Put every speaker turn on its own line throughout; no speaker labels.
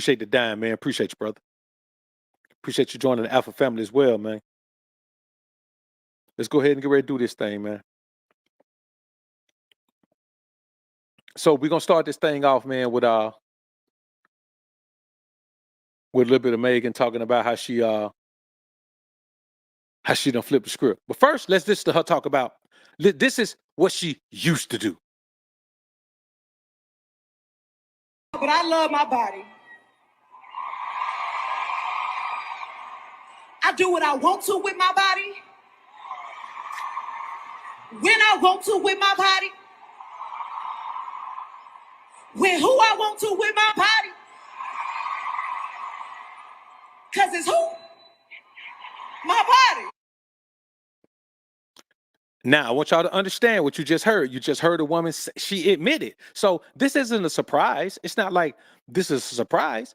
Appreciate the dime, man. Appreciate you, brother. Appreciate you joining the Alpha family as well, man. Let's go ahead and get ready to do this thing, man. So we're gonna start this thing off, man, with a little bit of Megan talking about how she done flipped the script. But first, let's listen to her talk about this is what she used to do.
But I love my body. I do what I want to with my body. When I want to with my body. With who I want to with my body. Because it's who? My body.
Now, I want y'all to understand what you just heard. You just heard a woman say, she admitted. So this isn't a surprise. It's not like this is a surprise.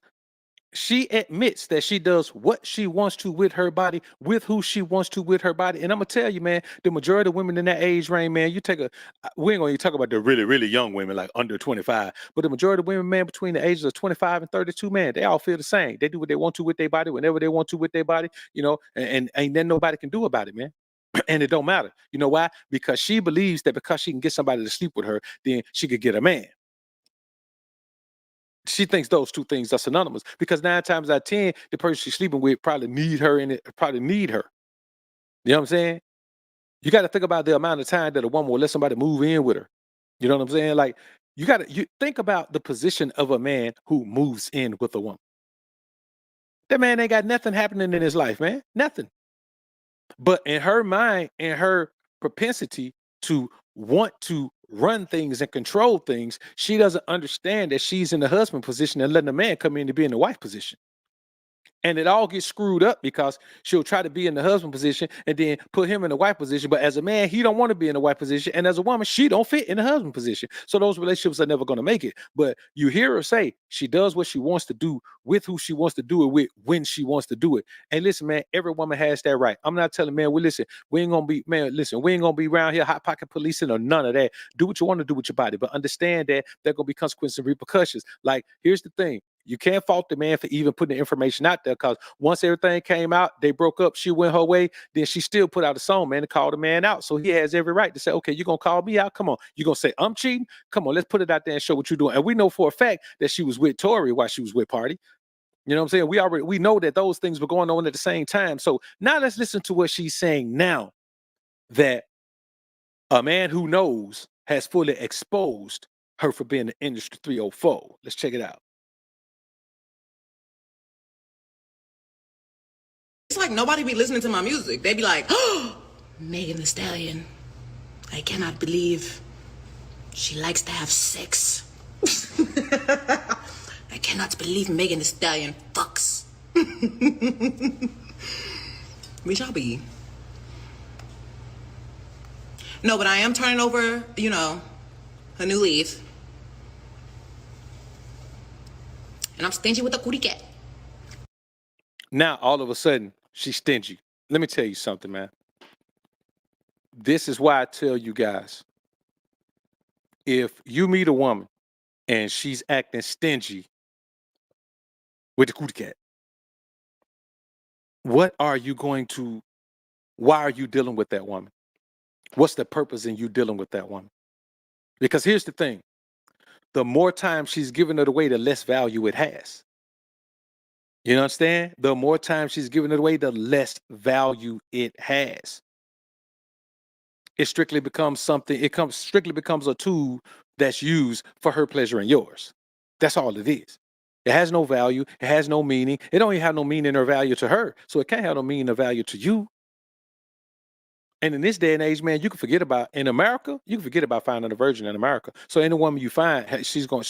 She admits that she does what she wants to with her body, with who she wants to with her body. And I'm gonna tell you, man, the majority of women in that age range, man, you take we ain't gonna even talk about the really, really young women, like under 25, but the majority of women, man, between the ages of 25 and 32, man, they all feel the same. They do what they want to with their body, whenever they want to with their body, you know, and ain't then nobody can do about it, man. And it don't matter. You know why? Because she believes that because she can get somebody to sleep with her, then she could get a man. She thinks those two things are synonymous because 9 times out of 10, the person she's sleeping with probably need her and probably need her. You know what I'm saying? You got to think about the amount of time that a woman will let somebody move in with her. You know what I'm saying? Like you think about the position of a man who moves in with a woman. That man ain't got nothing happening in his life, man. Nothing. But in her mind and her propensity to want to run things and control things, she doesn't understand that she's in the husband position and letting the man come in to be in the wife position. And it all gets screwed up because she'll try to be in the husband position and then put him in the wife position. But as a man, he don't want to be in the wife position. And as a woman, she don't fit in the husband position. So those relationships are never going to make it. But you hear her say she does what she wants to do with who she wants to do it with when she wants to do it. And listen, man, every woman has that right. I'm not telling, man, we ain't going to be, man, listen, we ain't going to be around here hot pocket policing or none of that. Do what you want to do with your body. But understand that there going to be consequences and repercussions. Like, here's the thing. You can't fault the man for even putting the information out there because once everything came out, they broke up, she went her way, then she still put out a song, man, to call the man out. So he has every right to say, okay, you're going to call me out? Come on. You're going to say, I'm cheating? Come on, let's put it out there and show what you're doing. And we know for a fact that she was with Tory while she was with Party. You know what I'm saying? We know that those things were going on at the same time. So now let's listen to what she's saying now that a man who knows has fully exposed her for being an industry 304. Let's check it out.
It's like nobody be listening to my music. They be like, oh, Megan Thee Stallion. I cannot believe she likes to have sex. I cannot believe Megan Thee Stallion fucks. We shall be. No, but I am turning over, you know, a new leaf. And I'm stingy with a cootie cat.
Now, all of a sudden, she's stingy. Let me tell you something, man. This is why I tell you guys, if you meet a woman and she's acting stingy with the cootie cat, why are you dealing with that woman? What's the purpose in you dealing with that woman? Because here's the thing. The more time she's giving it away, the less value it has. You understand? The more time she's giving it away, the less value it has. It strictly becomes a tool that's used for her pleasure and yours. That's all it is. It has no value. It has no meaning. It don't even have no meaning or value to her. So it can't have no meaning or value to you. And in this day and age, man, in America, you can forget about finding a virgin in America. So any woman you find, she's gonna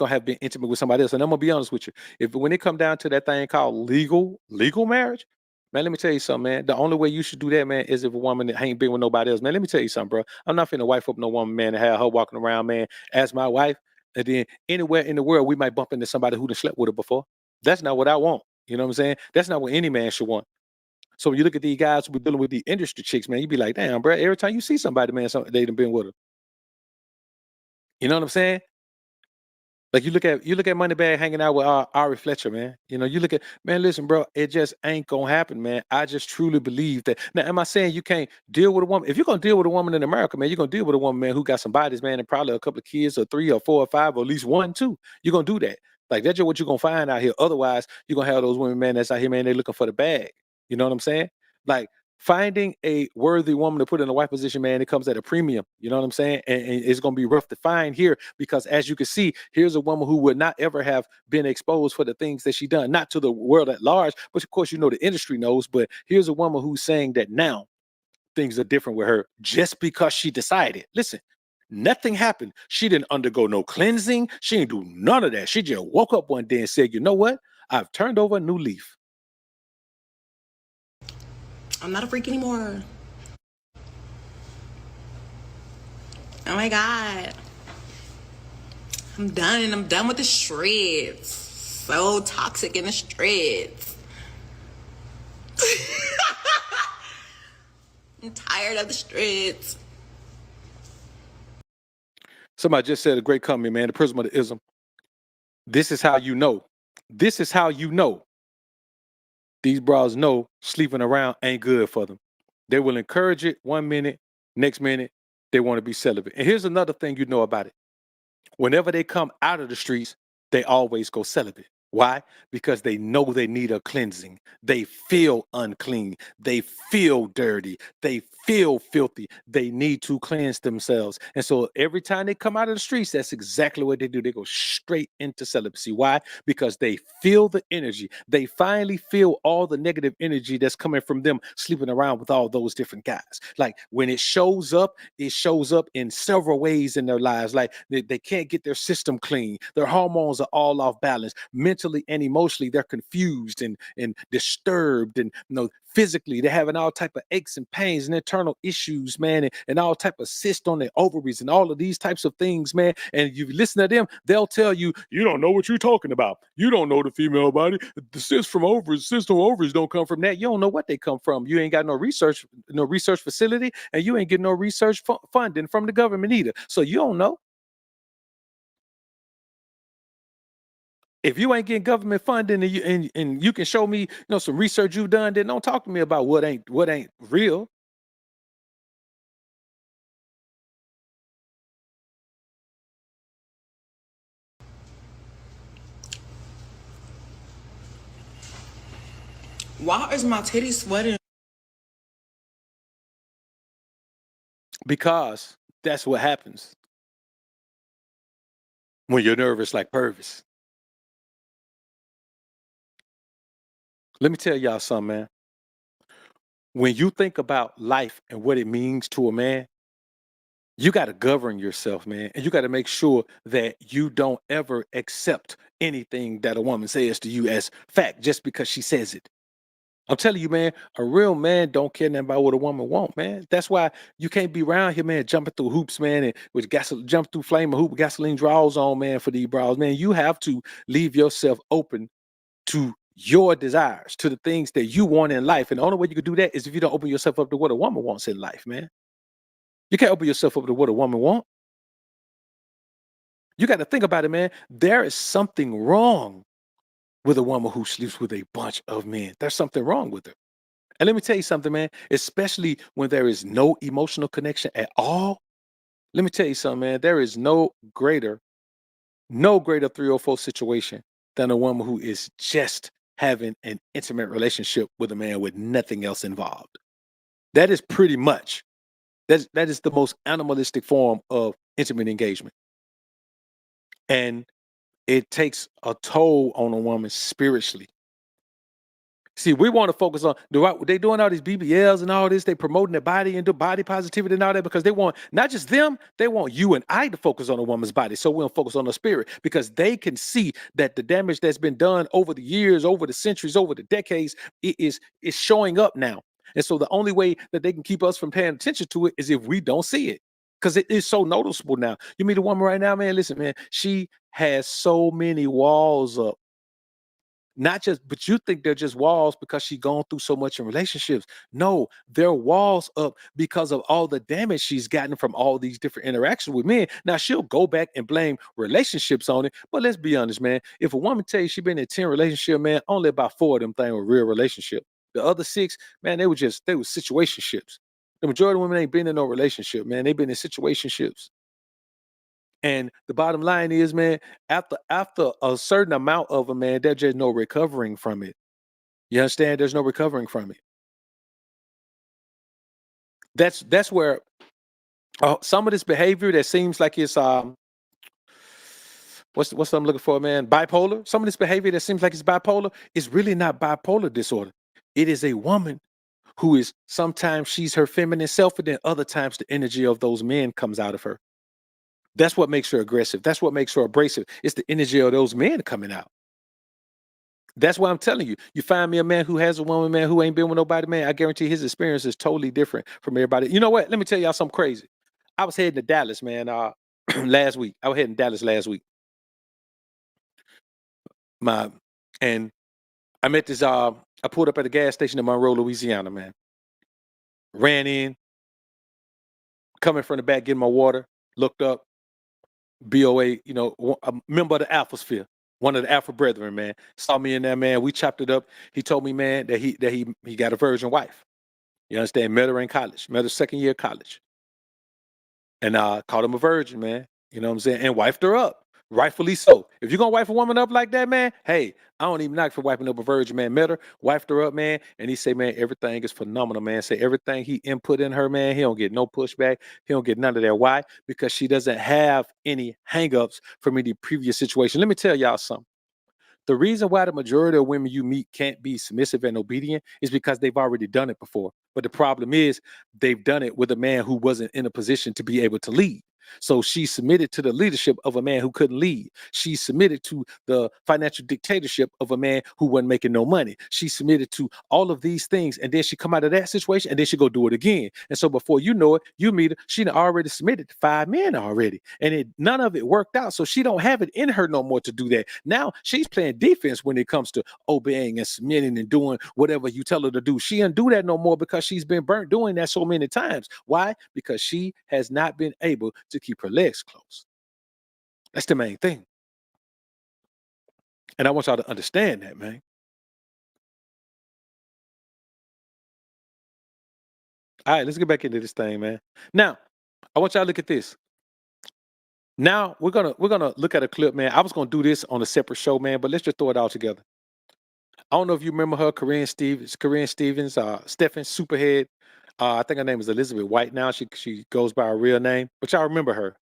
have been intimate with somebody else. And I'm gonna be honest with you. When it come down to that thing called legal marriage, man, let me tell you something, man. The only way you should do that, man, is if a woman that ain't been with nobody else. Man, let me tell you something, bro. I'm not finna wife up no woman, man, and have her walking around, man, as my wife. And then anywhere in the world, we might bump into somebody who done slept with her before. That's not what I want. You know what I'm saying? That's not what any man should want. So when you look at these guys who be dealing with the industry chicks, man, you be like, damn, bro, every time you see somebody, man, they done been with her. You know what I'm saying? Like you look at Moneybag hanging out with Ari Fletcher, man. You know, you look at man. Listen, bro, it just ain't gonna happen, man. I just truly believe that. Now, am I saying you can't deal with a woman? If you're gonna deal with a woman in America, man, you're gonna deal with a woman, man, who got some bodies, man, and probably a couple of kids, or 3 or 4 or 5, or at least 1, 2. You're gonna do that. Like that's just what you're gonna find out here. Otherwise, you're gonna have those women, man, that's out here, man. They looking for the bag. You know what I'm saying? Like finding a worthy woman to put in a wife position, man, it comes at a premium. You know what I'm saying? And it's going to be rough to find here because, as you can see, here's a woman who would not ever have been exposed for the things that she done, not to the world at large, but of course, you know, the industry knows. But here's a woman who's saying that now things are different with her just because she decided. Listen, nothing happened. She didn't undergo no cleansing. She didn't do none of that. She just woke up one day and said, you know what? I've turned over a new leaf.
I'm not a freak anymore. Oh my God. I'm done. I'm done with the streets. So toxic in the streets. I'm tired of the streets.
Somebody just said a great comment, man. The prism of the ism. This is how you know. This is how you know. These bras know sleeping around ain't good for them. They will encourage it 1 minute, next minute, they want to be celibate. And here's another thing you know about it. Whenever they come out of the streets, they always go celibate. Why? Because they know they need a cleansing. They feel unclean. They feel dirty. They feel filthy. They need to cleanse themselves. And so every time they come out of the streets, that's exactly what they do. They go straight into celibacy. Why? Because they feel the energy. They finally feel all the negative energy that's coming from them sleeping around with all those different guys. Like when it shows up in several ways in their lives. Like they can't get their system clean. Their hormones are all off balance. Mentally and emotionally, they're confused and disturbed, and physically they're having all type of aches and pains and internal issues, man, and all type of cysts on their ovaries and all of these types of things, man. And you listen to them, they'll tell you, you don't know what you're talking about. You don't know the female body. The cysts from ovaries, cysts on ovaries don't come from that. You don't know what they come from. You ain't got no research facility, and you ain't getting no research funding from the government either. So you don't know. If you ain't getting government funding and you can show me some research you've done, then don't talk to me about what ain't real.
Why is my titty sweating?
Because that's what happens when you're nervous like Purvis. Let me tell y'all something, man. When you think about life and what it means to a man, you got to govern yourself, man. And you got to make sure that you don't ever accept anything that a woman says to you as fact just because she says it. I'm telling you, man, a real man don't care nothing about what a woman want, man. That's why you can't be around here, man, jumping through hoops, man, and with jump through flame hoop with gasoline draws on, man, for these bras, man. You have to leave yourself open to your desires, to the things that you want in life. And the only way you can do that is if you don't open yourself up to what a woman wants in life, man. You can't open yourself up to what a woman wants. You got to think about it, man. There is something wrong with a woman who sleeps with a bunch of men. There's something wrong with her. And let me tell you something, man, especially when there is no emotional connection at all. Let me tell you something, man. There is no greater 304 situation than a woman who is just having an intimate relationship with a man with nothing else involved. That is pretty much, that is the most animalistic form of intimate engagement. And it takes a toll on a woman spiritually. See, we want to focus on they doing all these BBLs and all this. They promoting their body and do body positivity and all that because they want not just them, they want you and I to focus on a woman's body. So we'll focus on the spirit because they can see that the damage that's been done over the years, over the centuries, over the decades, is showing up now. And so the only way that they can keep us from paying attention to it is if we don't see it. Because it is so noticeable now. You meet a woman right now, man. Listen, man, she has so many walls up Not just, but you think they're just walls because she's gone through so much in relationships. No, they're walls up because of all the damage she's gotten from all these different interactions with men. Now she'll go back and blame relationships on it, but let's be honest, man. If a woman tell you she been in 10 relationships, man, only about 4 of them things were real relationship. The other 6, man, they were situationships. The majority of women ain't been in no relationship, man. They've been in situationships. And the bottom line is, man, after a certain amount of them, man, there's just no recovering from it. You understand? There's no recovering from it. That's where some of this behavior that seems like it's what's I'm looking for, man? Bipolar. Some of this behavior that seems like it's bipolar is really not bipolar disorder. It is a woman who is sometimes she's her feminine self, and then other times the energy of those men comes out of her. That's what makes her aggressive. That's what makes her abrasive. It's the energy of those men coming out. That's why I'm telling you. You find me a man who has a woman, man, who ain't been with nobody, man. I guarantee his experience is totally different from everybody. You know what? Let me tell y'all something crazy. I was heading to Dallas, man, last week. I was heading to Dallas last week. And I met this. I pulled up at a gas station in Monroe, Louisiana, man. Ran in, coming from the back, getting my water. Looked up. BOA, a member of the Alphasphere, one of the Alpha Brethren, man, saw me in there, man. We chopped it up. He told me, man, that he got a virgin wife. You understand? Met her in college, met her second year of college, and called him a virgin, man. You know what I'm saying? And wifed her up, rightfully so. If you're gonna wife a woman up like that, man, hey, I don't even knock for wiping up a virgin, man. Met her, wifed her up, man, and he say, man, everything is phenomenal, man. Say everything he input in her, man, he don't get no pushback. He don't get none of that. Why? Because she doesn't have any hangups from any previous situation. Let me tell y'all something. The reason why the majority of women you meet can't be submissive and obedient is because they've already done it before. But the problem is they've done it with a man who wasn't in a position to be able to lead. So she submitted to the leadership of a man who couldn't lead. She submitted to the financial dictatorship of a man who wasn't making no money. She submitted to all of these things, and then she come out of that situation, and then she go do it again. And so before you know it, you meet her, she done already submitted to 5 men already, and none of it worked out. So she don't have it in her no more to do that. Now she's playing defense when it comes to obeying and submitting and doing whatever you tell her to do. She doesn't do that no more because she's been burnt doing that so many times. Why? Because she has not been able to keep her legs closed. That's the main thing. And I want y'all to understand that, man. All right, let's get back into this thing, man. Now, I want y'all to look at this. Now we're gonna look at a clip, man. I was gonna do this on a separate show, man, but let's just throw it all together. I don't know if you remember her, Corinne Stevens, Stephen Superhead. I think her name is Elizabeth White now. She goes by her real name, but y'all remember her.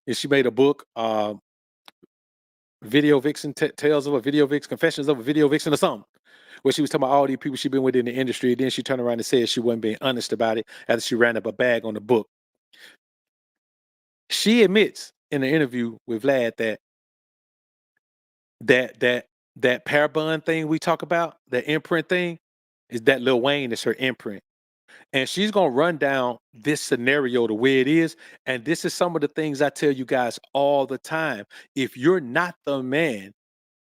And she made a book, Video Vixen, Tales of a Video Vixen, Confessions of a Video Vixen or something, where she was talking about all these people she'd been with in the industry. Then she turned around and said she wasn't being honest about it after she ran up a bag on the book. She admits in the interview with Vlad that pair bun thing we talk about, that imprint thing, is that Lil Wayne is her imprint. And she's gonna run down this scenario the way it is. And this is some of the things I tell you guys all the time. If you're not the man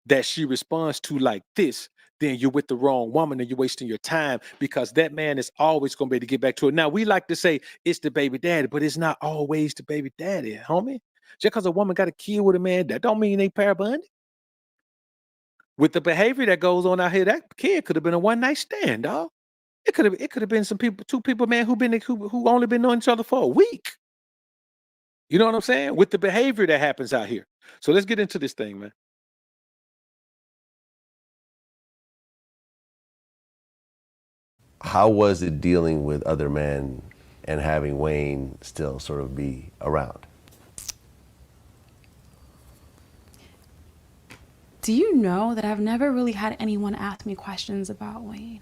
that she responds to like this, then you're with the wrong woman and you're wasting your time, because that man is always gonna be able to get back to it. Now, we like to say it's the baby daddy, but it's not always the baby daddy, homie. Just because a woman got a kid with a man, that don't mean they pair bonded. With the behavior that goes on out here, that kid could have been a one night stand, dog. It could have been some people, 2 people, man, who only been knowing each other for a week. You know what I'm saying? With the behavior that happens out here. So let's get into this thing, man.
How was it dealing with other men and having Wayne still sort of be around?
Do you know that I've never really had anyone ask me questions about Wayne?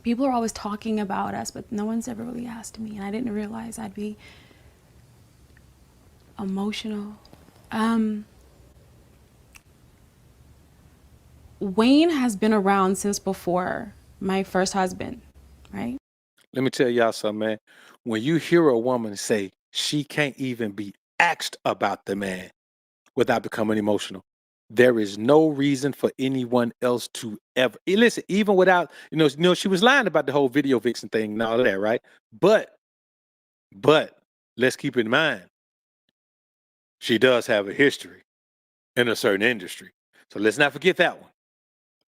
People are always talking about us, but no one's ever really asked me, and I didn't realize I'd be emotional. Wayne has been around since before my first husband, right?
Let me tell y'all something, man. When you hear a woman say she can't even be asked about the man without becoming emotional, There is no reason for anyone else to ever listen, even without, she was lying about the whole video vixen thing and all of that, right? But let's keep in mind, she does have a history in a certain industry. So let's not forget that one.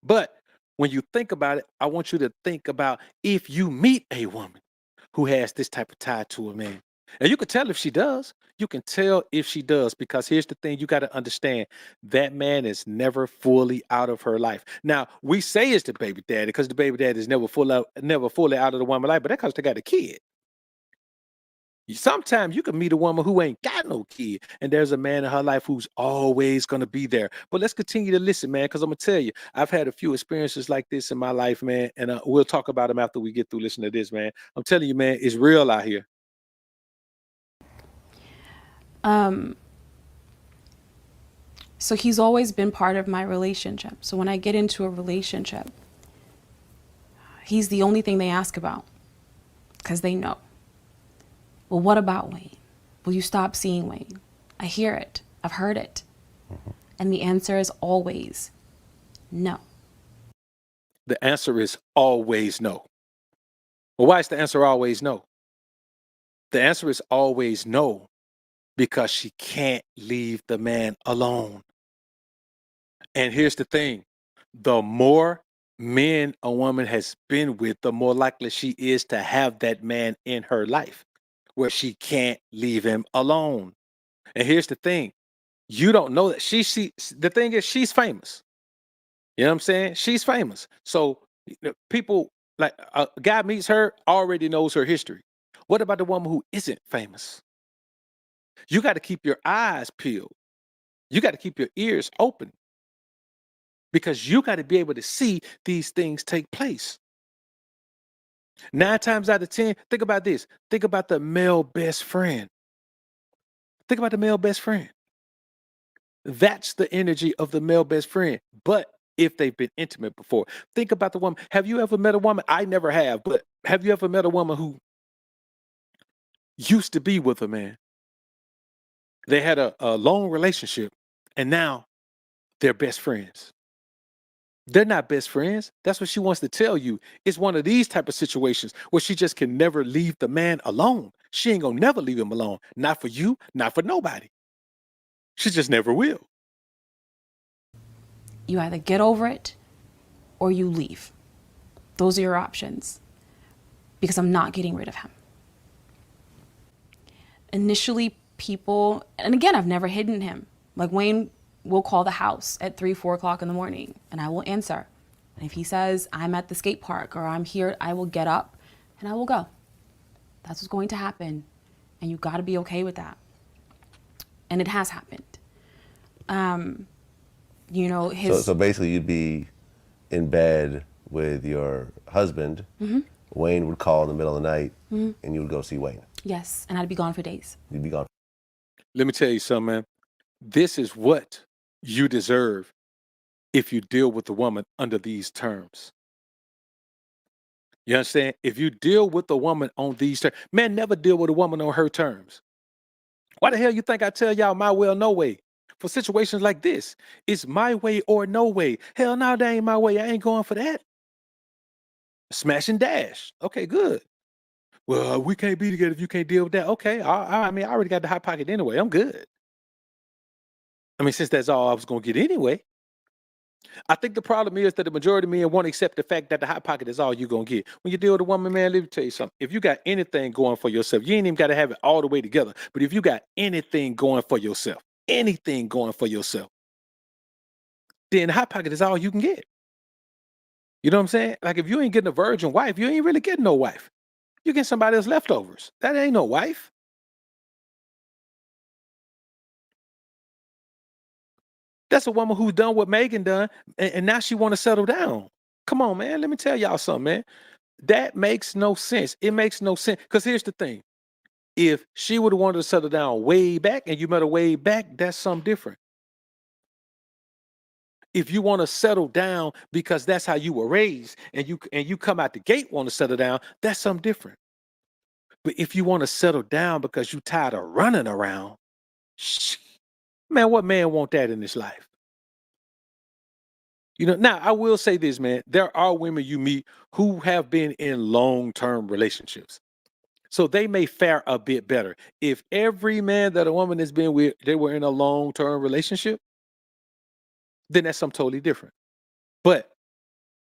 But when you think about it, I want you to think about if you meet a woman who has this type of tie to a man. And you can tell if she does. You can tell if she does, because here's the thing you got to understand, that man is never fully out of her life. Now, we say it's the baby daddy because the baby daddy is never fully out of the woman's life, but that's because they got a kid. Sometimes you can meet a woman who ain't got no kid, and there's a man in her life who's always going to be there. But let's continue to listen, man, because I'm going to tell you, I've had a few experiences like this in my life, man, and we'll talk about them after we get through listening to this, man. I'm telling you, man, it's real out here.
So he's always been part of my relationship. So when I get into a relationship, he's the only thing they ask about because they know. Well, what about Wayne? Will you stop seeing Wayne? I hear it. I've heard it. And the answer is always no.
The answer is always no. Well, why is the answer always no? The answer is always no because she can't leave the man alone. And here's the thing. The more men a woman has been with, the more likely she is to have that man in her life where she can't leave him alone. And here's the thing. You don't know that the thing is, she's famous. You know what I'm saying? She's famous. So people, like a guy meets her, already knows her history. What about the woman who isn't famous? You got to keep your eyes peeled. You got to keep your ears open, because you got to be able to see these things take place. 9 times out of 10, think about this. Think about the male best friend. Think about the male best friend. That's the energy of the male best friend. But if they've been intimate before, think about the woman. Have you ever met a woman? I never have, but have you ever met a woman who used to be with a man? They had a long relationship and now they're best friends. They're not best friends. That's what she wants to tell you. It's one of these type of situations where she just can never leave the man alone. She ain't gonna never leave him alone. Not for you, not for nobody. She just never will.
You either get over it or you leave. Those are your options, because I'm not getting rid of him. Initially, people, and again, I've never hidden him. Like, Wayne will call the house at 3, 4 o'clock in the morning and I will answer. And if he says I'm at the skate park or I'm here, I will get up and I will go. That's what's going to happen. And you got to be okay with that. And it has happened.
So basically you'd be in bed with your husband. Wayne would call in the middle of the night and you would go see Wayne.
Yes, and I'd be gone for days.
You'd be gone.
Let me tell you something, man. This is what you deserve if you deal with a woman under these terms. You understand? If you deal with a woman on these terms, man, never deal with a woman on her terms. Why the hell you think I tell y'all my way or no way? For situations like this, it's my way or no way. Hell no, that ain't my way. I ain't going for that. Smash and dash. Okay, good. Well, we can't be together if you can't deal with that. Okay, I mean, I already got the hot pocket anyway. I'm good. I mean, since that's all I was going to get anyway. I think the problem is that the majority of men won't accept the fact that the hot pocket is all you're going to get. When you deal with a woman, man, let me tell you something. If you got anything going for yourself, you ain't even got to have it all the way together. But if you got anything going for yourself, then the hot pocket is all you can get. You know what I'm saying? Like, if you ain't getting a virgin wife, you ain't really getting no wife. You get somebody else leftovers. That ain't no wife. That's a woman who's done what Megan done, and now she want to settle down. Come on, man. Let me tell y'all something, man. That makes no sense. It makes no sense. Because here's the thing. If she would have wanted to settle down way back and you met her way back, that's something different. If you want to settle down because that's how you were raised and you come out the gate want to settle down, that's something different. But if you want to settle down because you tired of running around, man, what man want that in his life? Now I will say this, man. There are women you meet who have been in long-term relationships. So they may fare a bit better. If every man that a woman has been with, they were in a long-term relationship, then that's something totally different. But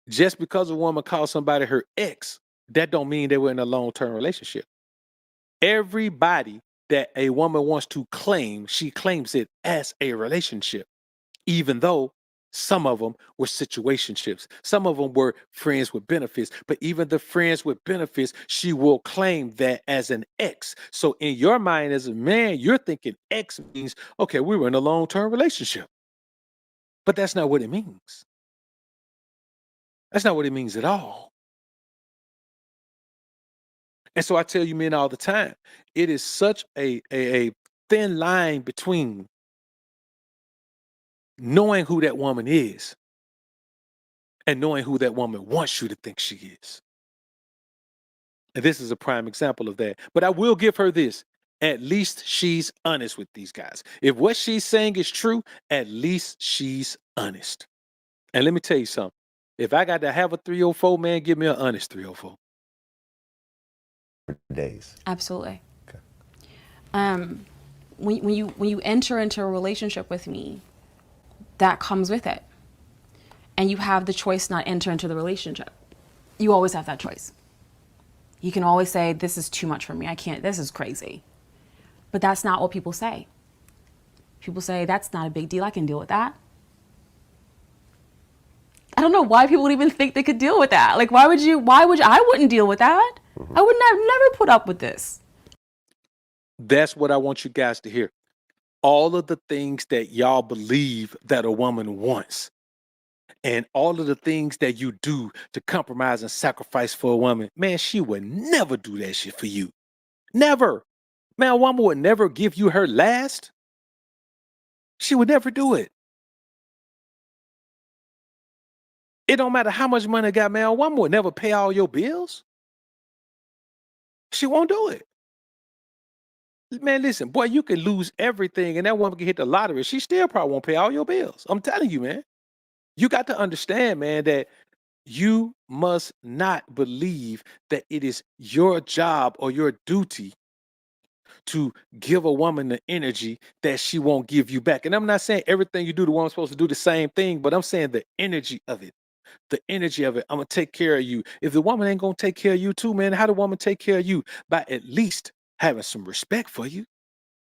just because a woman calls somebody her ex, that don't mean they were in a long-term relationship. Everybody that a woman wants to claim, she claims it as a relationship, even though some of them were situationships. Some of them were friends with benefits, but even the friends with benefits, she will claim that as an ex. So in your mind as a man, you're thinking ex means, okay, we were in a long-term relationship. But that's not what it means. That's not what it means at all. And so I tell you men all the time, it is such a thin line between knowing who that woman is and knowing who that woman wants you to think she is. And this is a prime example of that. But I will give her this. At least she's honest with these guys. If what she's saying is true, at least she's honest. And let me tell you something. If I got to have a 304, man, give me an honest 304.
Days.
Absolutely.
Okay.
When you enter into a relationship with me, that comes with it. And you have the choice not enter into the relationship. You always have that choice. You can always say, this is too much for me. I can't, this is crazy. But that's not what people say. People say, that's not a big deal. I can deal with that. I don't know why people would even think they could deal with that. Like, why would you, I wouldn't deal with that. I would not never put up with this.
That's what I want you guys to hear. All of the things that y'all believe that a woman wants and all of the things that you do to compromise and sacrifice for a woman, man, she would never do that shit for you. Never. Man, a woman would never give you her last. She would never do it. It don't matter how much money I got, man. A woman would never pay all your bills. She won't do it. Man, listen, boy, you can lose everything and that woman can hit the lottery. She still probably won't pay all your bills. I'm telling you, man. You got to understand, man, that you must not believe that it is your job or your duty to give a woman the energy that she won't give you back. And I'm not saying everything you do, the woman's supposed to do the same thing, but I'm saying the energy of it. The energy of it. I'm gonna take care of you. If the woman ain't gonna take care of you too, man, how the woman take care of you? By at least having some respect for you.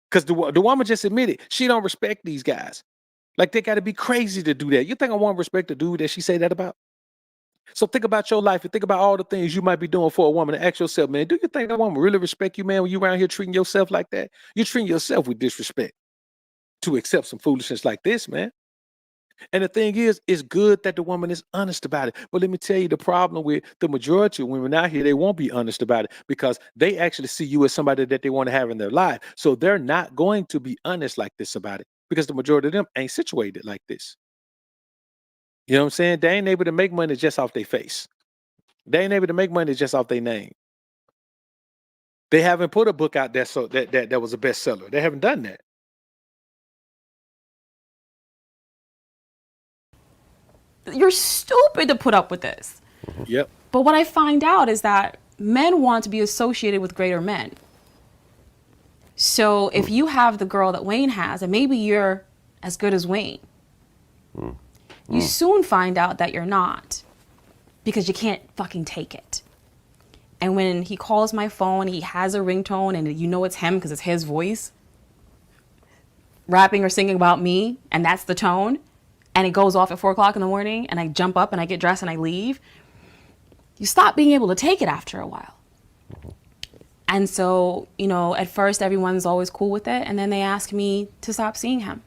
Because the woman just admitted she don't respect these guys. Like they got to be crazy to do that. You think I want to respect the dude that she say that about? So think about your life and think about all the things you might be doing for a woman and ask yourself, man, do you think that woman really respect you, man, when you around here treating yourself like that? You're treating yourself with disrespect to accept some foolishness like this, man. And the thing is, it's good that the woman is honest about it. But let me tell you, the problem with the majority of women out here, they won't be honest about it because they actually see you as somebody that they want to have in their life. So they're not going to be honest like this about it because the majority of them ain't situated like this. You know what I'm saying? They ain't able to make money just off their face. They ain't able to make money just off their name. They haven't put a book out there so that was a bestseller. They haven't done that.
You're stupid to put up with this.
Yep.
But what I find out is that men want to be associated with greater men. So if you have the girl that Wayne has, and maybe you're as good as Wayne, you soon find out that you're not because you can't fucking take it. And when he calls my phone, he has a ringtone and you know it's him because it's his voice rapping or singing about me, and that's the tone, and it goes off at 4 o'clock in the morning, and I jump up and I get dressed and I leave, you stop being able to take it after a while. And so, you know, at first everyone's always cool with it, and then they ask me to stop seeing him.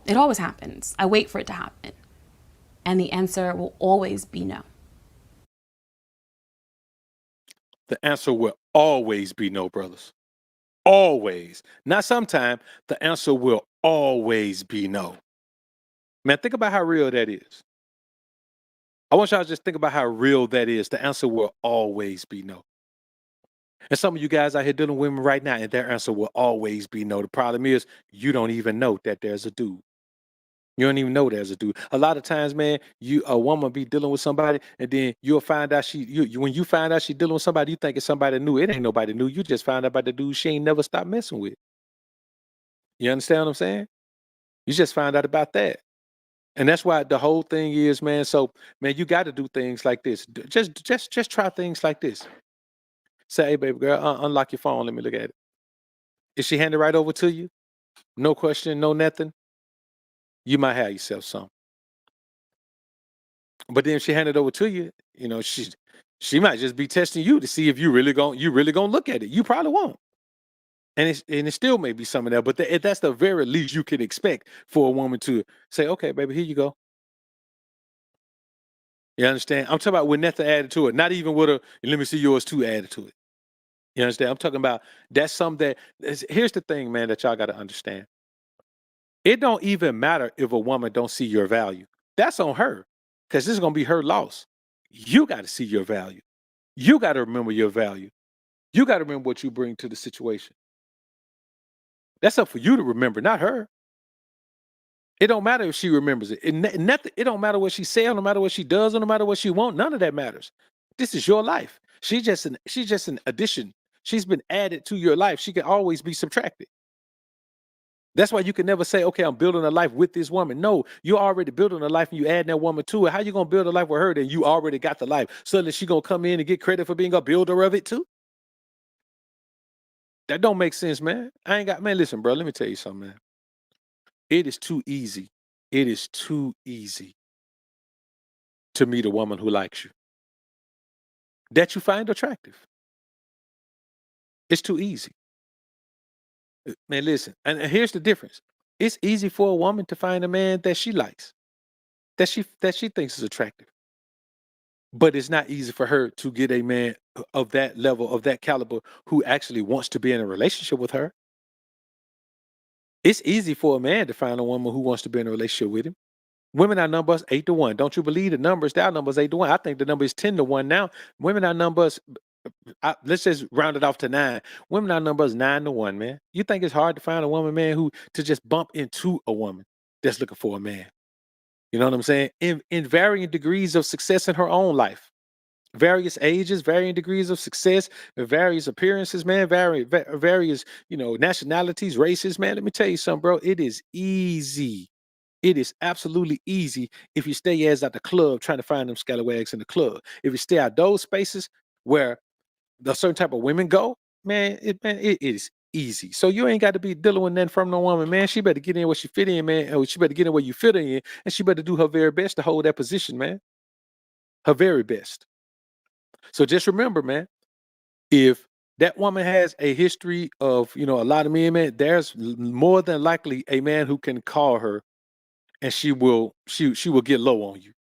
It always happens. I wait for it to happen. And the answer will always be no.
The answer will always be no, brothers. Always. Not sometime. The answer will always be no. Man, think about how real that is. I want y'all to just think about how real that is. The answer will always be no. And some of you guys out here dealing with women right now, and their answer will always be no. The problem is you don't even know that there's a dude. You don't even know there's a dude. A lot of times, man, a woman be dealing with somebody, and then you'll find out when you find out she dealing with somebody, you think it's somebody new. It ain't nobody new. You just found out about the dude she ain't never stopped messing with. You understand what I'm saying? You just found out about that. And that's why the whole thing is, man. So, man, you got to do things like this. Just try things like this. Say, hey, baby girl, unlock your phone. Let me look at it. If she hand it right over to you, no question, no nothing, you might have yourself some. But then if she hand it over to you, she might just be testing you to see if you really gonna look at it. You probably won't. And it still may be some of that, but that's the very least you can expect for a woman to say, okay, baby, here you go. You understand? I'm talking about with nothing added to it, not even with a let me see yours too added to it. You understand? I'm talking about that's something here's the thing, man, that y'all got to understand. It don't even matter if a woman don't see your value. That's on her, because this is gonna be her loss. You got to see your value. You got to remember your value. You got to remember what you bring to the situation. That's up for you to remember, not her. It don't matter if she remembers it. Nothing. It don't matter what she says, no matter what she does, no matter what she wants. None of that matters. This is your life. She's just an addition. She's been added to your life. She can always be subtracted. That's why you can never say, okay, I'm building a life with this woman. No, you're already building a life and you add that woman to it. How you gonna build a life with her then you already got the life? Suddenly she gonna come in and get credit for being a builder of it too? That don't make sense, man. Man, listen, bro, let me tell you something, man. It is too easy. It is too easy to meet a woman who likes you, that you find attractive. It's too easy. Man, listen, and here's the difference. It's easy for a woman to find a man that she likes, that she thinks is attractive. But it's not easy for her to get a man of that level, of that caliber, who actually wants to be in a relationship with her. It's easy for a man to find a woman who wants to be in a relationship with him. Women are numbers 8-1. Don't you believe the numbers? Their numbers 8-1. I think the number is 10-1 now. Women are numbers. Let's just round it off to 9. Women are numbers 9-1, man. You think it's hard to find a woman, man, who to just bump into a woman that's looking for a man? You know what I'm saying? In varying degrees of success in her own life, various ages, varying degrees of success, various appearances, man, various nationalities, races, man. Let me tell you something, bro. It is easy. It is absolutely easy if you stay your ass at the club trying to find them scalawags in the club. If you stay out those spaces where the certain type of women go, it is easy. So you ain't got to be dealing with nothing from no woman, man. She better get in where she fit in, man. Or she better get in where you fit in, and she better do her very best to hold that position, man. Her very best. So just remember, man, if that woman has a history of, a lot of men, man, there's more than likely a man who can call her and she will get low on you.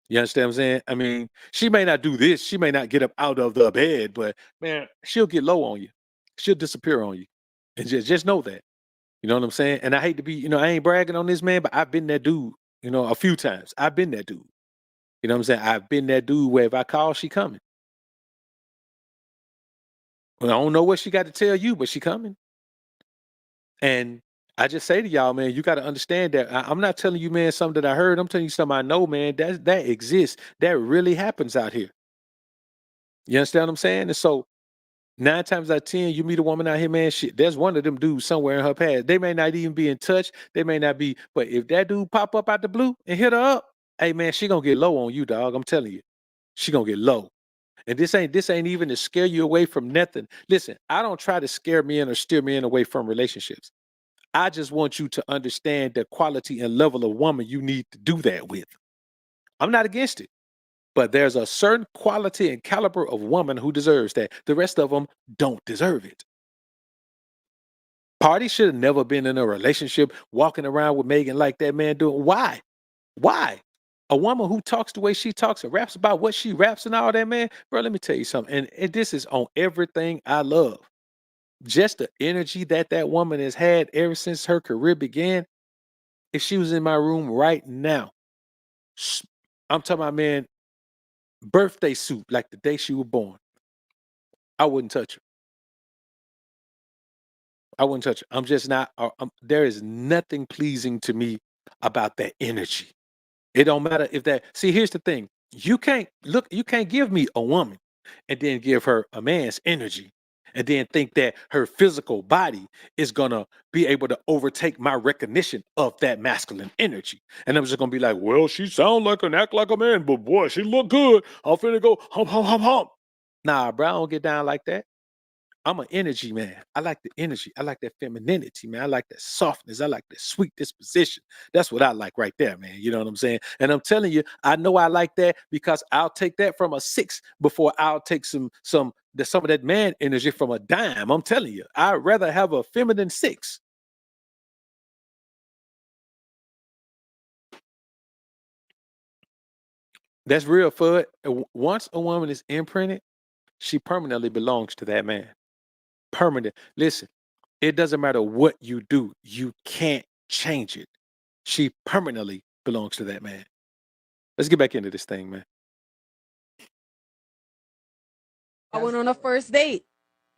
You understand what I'm saying? I mean, she may not do this, she may not get up out of the bed, but man, she'll get low on you. She'll disappear on you. And just know that. You know what I'm saying? And I hate to be, I ain't bragging on this, man, but I've been that dude, a few times. I've been that dude. You know what I'm saying? I've been that dude where if I call, she coming. Well, I don't know what she got to tell you, but she coming. And I just say to y'all, man, you got to understand that I'm not telling you, man, something that I heard. I'm telling you something I know, man. That exists. That really happens out here. You understand what I'm saying? And so 9 times out of 10, you meet a woman out here, man. Shit, there's one of them dudes somewhere in her past. They may not even be in touch. They may not be, but if that dude pop up out the blue and hit her up, hey man, she gonna get low on you, dog. I'm telling you, she gonna get low. And this ain't even to scare you away from nothing. Listen, I don't try to scare men or steer men away from relationships. I just want you to understand the quality and level of woman you need to do that with. I'm not against it, but there's a certain quality and caliber of woman who deserves that. The rest of them don't deserve it. Party should have never been in a relationship walking around with Megan like that, man. Doing why? Why? A woman who talks the way she talks and raps about what she raps and all that, man. Bro, let me tell you something. And this is on everything I love. Just the energy that woman has had ever since her career began. If she was in my room right now, I'm talking about, man, birthday suit like the day she was born, I wouldn't touch her. I wouldn't touch her. I'm just not. There is nothing pleasing to me about that energy. It don't matter if that. See, here's the thing: you can't give me a woman and then give her a man's energy, and then think that her physical body is gonna be able to overtake my recognition of that masculine energy. And I'm just gonna be like, well, she sound like and act like a man, but boy, she look good. I'm finna go hump, hump, hump, hump. Nah, bro, I don't get down like that. I'm an energy man. I like the energy. I like that femininity, man. I like that softness. I like that sweet disposition. That's what I like right there, man. You know what I'm saying? And I'm telling you, I know I like that because I'll take that from a 6 before I'll take some of that man energy from a dime. I'm telling you, I'd rather have a feminine 6. That's real, Fud. Once a woman is imprinted, she permanently belongs to that man. Permanent. Listen, it doesn't matter what you do, you can't change it. She permanently belongs to that man. Let's get back into this thing, man.
I went on a first date,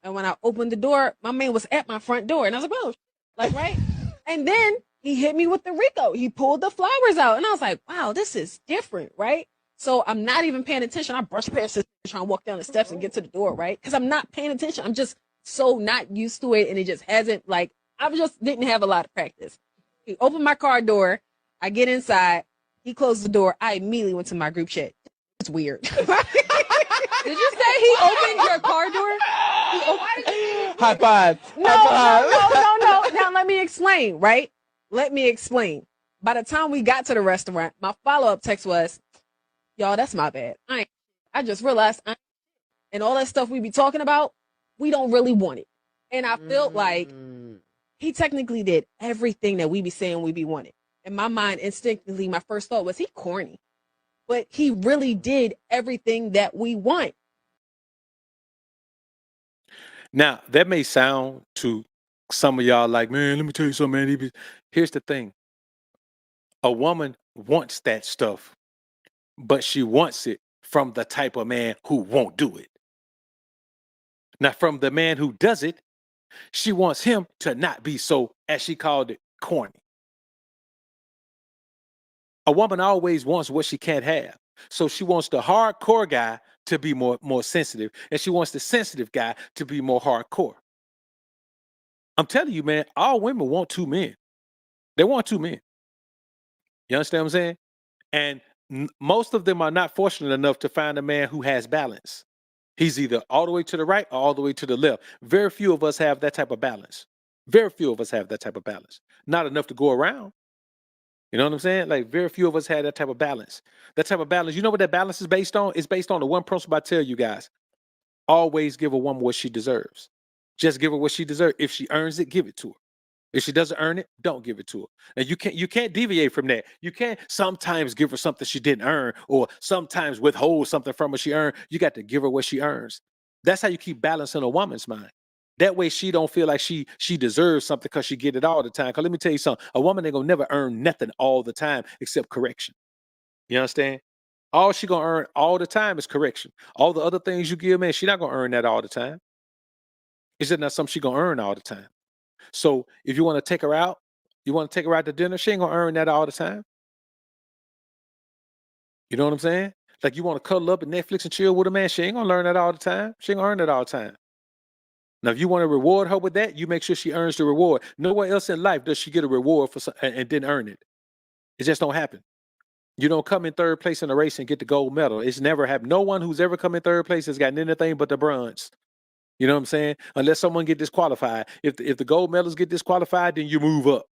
and when I opened the door, my man was at my front door, and I was like, "Oh, like right." And then he hit me with the Rico. He pulled the flowers out, and I was like, "Wow, this is different, right?" So I'm not even paying attention. I brush past this, trying to walk down the steps and get to the door, right? Because I'm not paying attention. I'm just so not used to it, and it just hasn't like I just didn't have a lot of practice. He opened my car door. I get inside. He closed the door. I immediately went to my group chat. It's weird. Did you say he opened your car door?
High five.
No. Now let me explain, right? Let me explain. By the time we got to the restaurant, my follow-up text was, y'all, that's my bad. I just realized and all that stuff we be talking about, we don't really want it. And I felt like he technically did everything that we be saying we be wanting. In my mind, instinctively, my first thought was he corny. But he really did everything that we want.
Now, that may sound to some of y'all like, man, let me tell you something, man. Here's the thing. A woman wants that stuff, but she wants it from the type of man who won't do it. Now, from the man who does it, she wants him to not be so, as she called it, corny. A woman always wants what she can't have. So she wants the hardcore guy to be more sensitive, and she wants the sensitive guy to be more hardcore. I'm telling you, man, all women want 2 men. They want 2 men. You understand what I'm saying? And most of them are not fortunate enough to find a man who has balance. He's either all the way to the right or all the way to the left. Very few of us have that type of balance. Very few of us have that type of balance. Not enough to go around. You know what I'm saying? Like very few of us had that type of balance. That type of balance. You know what that balance is based on? It's based on the one principle I tell you guys. Always give a woman what she deserves. Just give her what she deserves. If she earns it, give it to her. If she doesn't earn it, don't give it to her. And you can't deviate from that. You can't sometimes give her something she didn't earn, or sometimes withhold something from her she earned. You got to give her what she earns. That's how you keep balance in a woman's mind. That way she don't feel like she deserves something because she get it all the time. Because let me tell you something, a woman ain't gonna never earn nothing all the time except correction. You understand? All she gonna earn all the time is correction. All the other things you give, man, she not gonna earn that all the time. It's just not something she gonna earn all the time. So if you want to take her out, you want to take her out to dinner, she ain't gonna earn that all the time. You know what I'm saying? Like you want to cuddle up and Netflix and chill with a man, she ain't gonna learn that all the time. She ain't gonna earn that all the time. Now, if you want to reward her with that, you make sure she earns the reward. Nowhere else in life does she get a reward for and didn't earn it. It just don't happen. You don't come in third place in a race and get the gold medal. It's never happened. No one who's ever come in third place has gotten anything but the bronze. You know what I'm saying? Unless someone get disqualified. If the gold medals get disqualified, then you move up.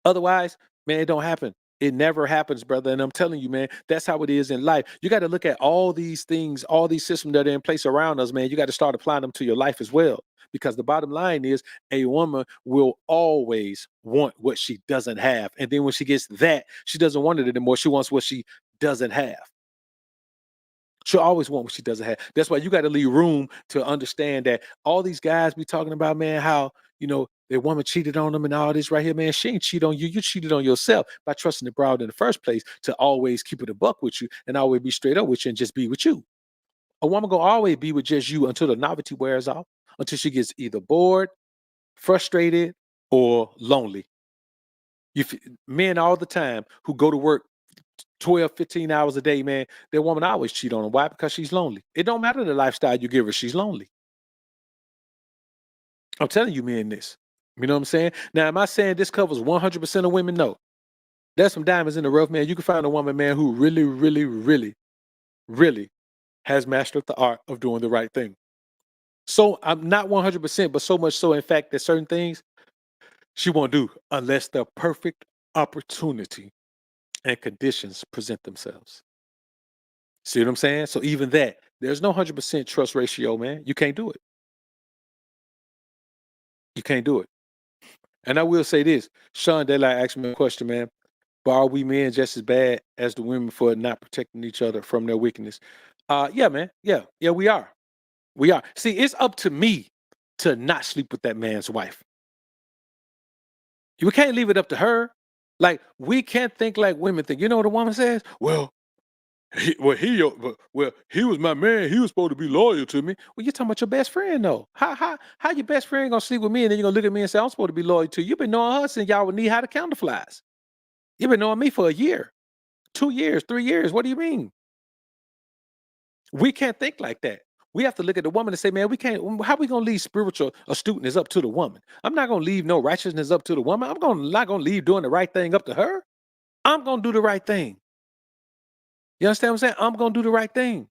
Otherwise, man, it don't happen. It never happens, brother. And I'm telling you, man, that's how it is in life. You got to look at all these things, all these systems that are in place around us, man. You got to start applying them to your life as well. Because the bottom line is a woman will always want what she doesn't have. And then when she gets that, she doesn't want it anymore. She wants what she doesn't have. She'll always want what she doesn't have. That's why you got to leave room to understand that all these guys be talking about, man, how, their woman cheated on them and all this right here, man. She ain't cheated on you. You cheated on yourself by trusting the broad in the first place to always keep it a buck with you and always be straight up with you and just be with you. A woman gonna always be with just you until the novelty wears off, until she gets either bored, frustrated, or lonely. Men all the time who go to work 12, 15 hours a day, man, their woman always cheat on them. Why? Because she's lonely. It don't matter the lifestyle you give her, she's lonely. I'm telling you men this. You know what I'm saying? Now, am I saying this covers 100% of women? No. There's some diamonds in the rough, man. You can find a woman, man, who really, really, really, really has mastered the art of doing the right thing. So I'm not 100%, but so much so, in fact, that certain things she won't do unless the perfect opportunity and conditions present themselves. See what I'm saying? So even that, there's no 100% trust ratio, man. You can't do it. You can't do it. And I will say this, Sean Daylight asked me a question, man. But are we men just as bad as the women for not protecting each other from their weakness? Yeah, man. Yeah, we are. We are. See, it's up to me to not sleep with that man's wife. We can't leave it up to her. Like, we can't think like women think. You know what a woman says? Well, he was my man. He was supposed to be loyal to me. Well, you're talking about your best friend, though. How your best friend gonna sleep with me and then you're gonna look at me and say I'm supposed to be loyal to you? You've been knowing her since y'all would need how to count the flies. You've been knowing me for a year, 2 years, 3 years. What do you mean? We can't think like that. We have to look at the woman and say, man, we can't. How we gonna leave spiritual astuteness up to the woman? I'm not gonna leave no righteousness up to the woman. Not gonna leave doing the right thing up to her. I'm gonna do the right thing. You understand what I'm saying? I'm gonna do the right thing.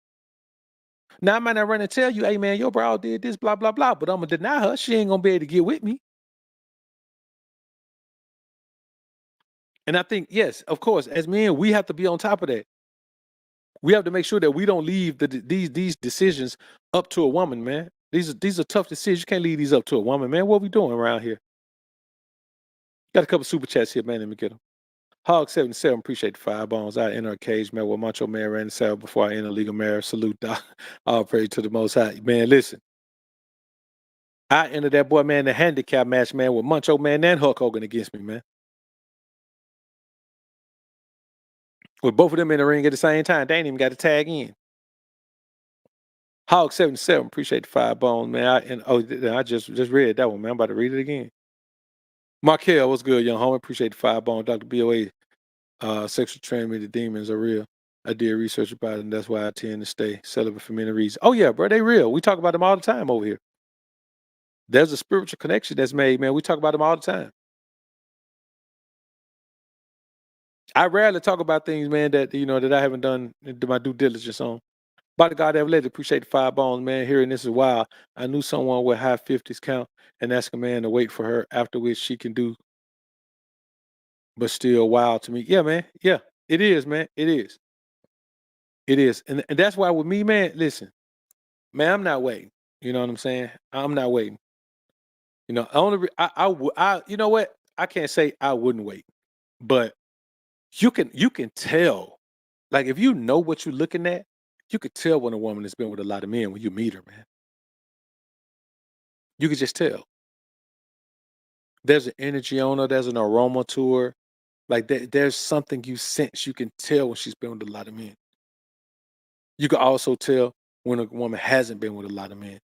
Now I might not run and tell you, hey man, your bro did this, blah, blah, blah, but I'm gonna deny her. She ain't gonna be able to get with me. And I think, yes, of course, as men, we have to be on top of that. We have to make sure that we don't leave these decisions up to a woman, man. These are tough decisions. You can't leave these up to a woman, man. What we doing around here? Got a couple super chats here, man. Let me get them. Hog77, appreciate the 5 bones. I enter a cage, man, with Macho Man ran the cell before I enter legal marriage. Salute, Doc. All praise to the Most High. Man, listen. I entered that boy, man, the handicap match, man, with Macho Man and Hulk Hogan against me, man. With both of them in the ring at the same time. They ain't even got to tag in. Hog77, appreciate the 5 bones, man. I just read that one, man. I'm about to read it again. Markel, what's good, young homie? Appreciate the 5 bones. Dr. BOA, sexual transmitted demons are real. I did research about it, and that's why I tend to stay celibate for many reasons. Oh, yeah, bro, they real. We talk about them all the time over here. There's a spiritual connection that's made, man. We talk about them all the time. I rarely talk about things, man, that that I haven't done my due diligence on. By the God ever let, appreciate the 5 bones, man. Hearing this is wild. I knew someone with high 50s count and ask a man to wait for her, after which she can do, but still wild to me. Yeah, man. Yeah, it is, man. It is. It is. And that's why with me, man, listen, man, I'm not waiting. You know what I'm saying? I'm not waiting. You know, you know what? I can't say I wouldn't wait, but you can tell. Like, if you know what you're looking at, you could tell when a woman has been with a lot of men when you meet her, man. You could just tell. There's an energy on her, there's an aroma to her. Like, there's something you sense, you can tell when she's been with a lot of men. You can also tell when a woman hasn't been with a lot of men.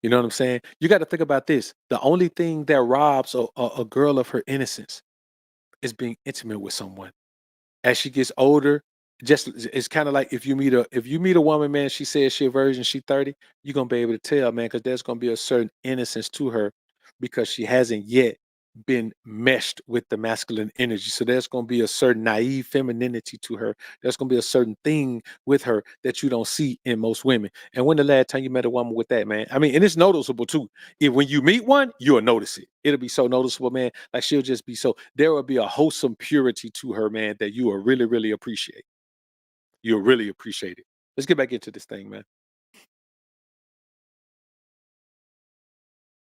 You know what I'm saying? You got to think about this. The only thing that robs a girl of her innocence is being intimate with someone. As she gets older, it's kind of like if you meet a woman, man, she says she a virgin, she 30, you're gonna be able to tell, man, because there's gonna be a certain innocence to her because she hasn't yet been meshed with the masculine energy. So there's gonna be a certain naive femininity to her. There's gonna be a certain thing with her that you don't see in most women. And when the last time you met a woman with that, man? I mean, and it's noticeable too. When you meet one, you'll notice it. It'll be so noticeable, man. Like, she'll just be so, there will be a wholesome purity to her, man, that you will really, really appreciate. You'll really appreciate it. Let's get back into this thing, man.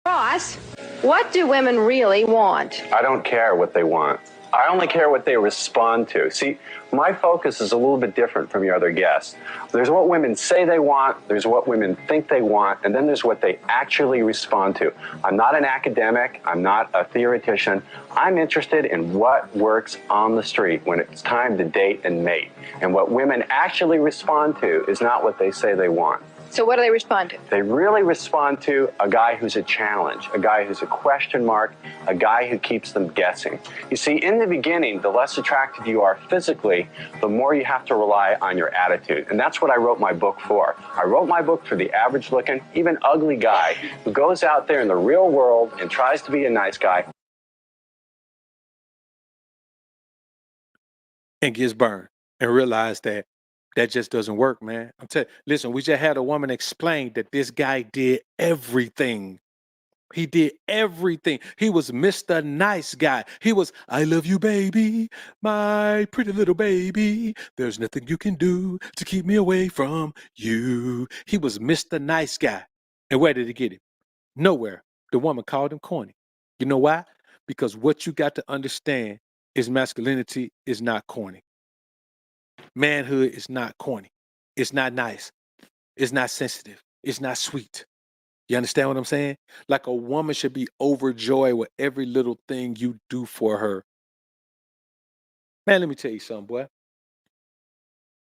Ross, what do women really want?
I don't care what they want. I only care what they respond to. See, my focus is a little bit different from your other guests. There's what women say they want, there's what women think they want, and then there's what they actually respond to. I'm not an academic, I'm not a theoretician. I'm interested in what works on the street when it's time to date and mate. And what women actually respond to is not what they say they want.
So what do they respond to?
They really respond to a guy who's a challenge, a guy who's a question mark, a guy who keeps them guessing. You see, in the beginning, the less attractive you are physically, the more you have to rely on your attitude. And that's what I wrote my book for. I wrote my book for the average looking, even ugly guy who goes out there in the real world and tries to be a nice guy.
And gets burned and realize that that just doesn't work, man. I'm telling listen, we just had a woman explain that this guy did everything. He did everything. He was Mr. Nice Guy. He was, I love you, baby, my pretty little baby. There's nothing you can do to keep me away from you. He was Mr. Nice Guy. And where did he get him? Nowhere. The woman called him corny. You know why? Because what you got to understand is masculinity is not corny. Manhood is not corny. It's not nice. It's not sensitive. It's not sweet. You understand what I'm saying? Like a woman should be overjoyed with every little thing you do for her. Man, let me tell you something, boy.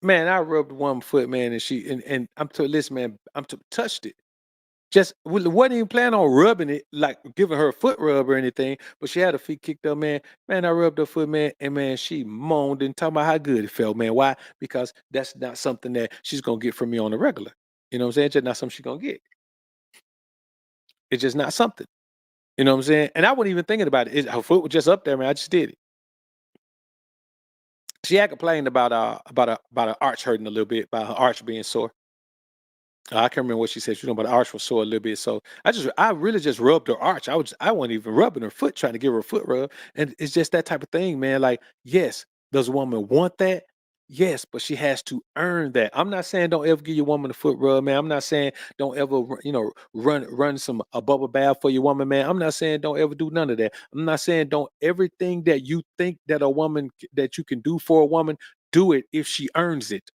Man, I rubbed one foot, man, and I'm to listen, man, touched it. Just wasn't even planning on rubbing it, like giving her a foot rub or anything, but she had her feet kicked up, man. Man, I rubbed her foot, man, and man, she moaned and talking about how good it felt, man. Why? Because that's not something that she's gonna get from me on the regular. You know what I'm saying? Just not something she's gonna get. It's just not something. You know what I'm saying? And I wasn't even thinking about it. Her foot was just up there, man. I just did it. She had complained about her arch hurting a little bit, about her arch being sore. I can't remember what she said. She know, but the arch was sore a little bit. So I really just rubbed her arch. I wasn't even rubbing her foot, trying to give her a foot rub. And it's just that type of thing, man. Like, yes, does a woman want that? Yes, but she has to earn that. I'm not saying don't ever give your woman a foot rub, man. I'm not saying don't ever, run some a bubble bath for your woman, man. I'm not saying don't ever do none of that. I'm not saying don't everything that you think that that you can do for a woman, do it if she earns it,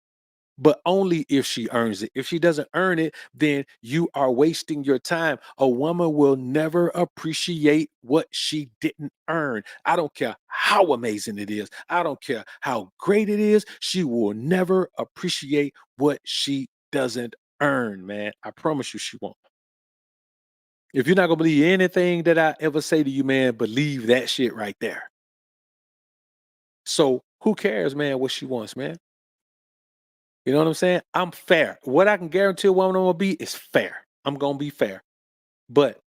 but only if she earns it. If she doesn't earn it, then you are wasting your time. A woman will never appreciate what she didn't earn. I don't care how amazing it is. I don't care how great it is. She will never appreciate what she doesn't earn, man. I promise you she won't. If you're not going to believe anything that I ever say to you, man, believe that shit right there. So who cares, man, what she wants, man? You know what I'm saying? I'm fair. What I can guarantee a woman I'm gonna be is fair. I'm gonna be fair. But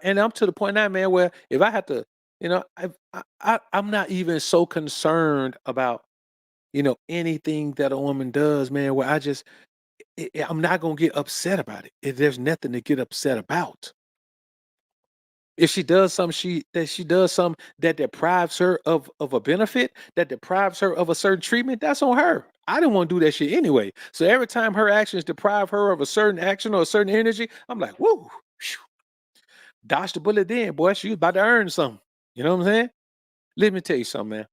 and I'm to the point now, man, where if I have to, I'm not even so concerned about, anything that a woman does, man, where I'm not gonna get upset about it. There's nothing to get upset about. If she does something, she does something that deprives her of a benefit, that deprives her of a certain treatment, that's on her. I didn't want to do that shit anyway. So every time her actions deprive her of a certain action or a certain energy, I'm like, whoa, phew, dodge the bullet then, boy. She was about to earn something. You know what I'm saying? Let me tell you something, man.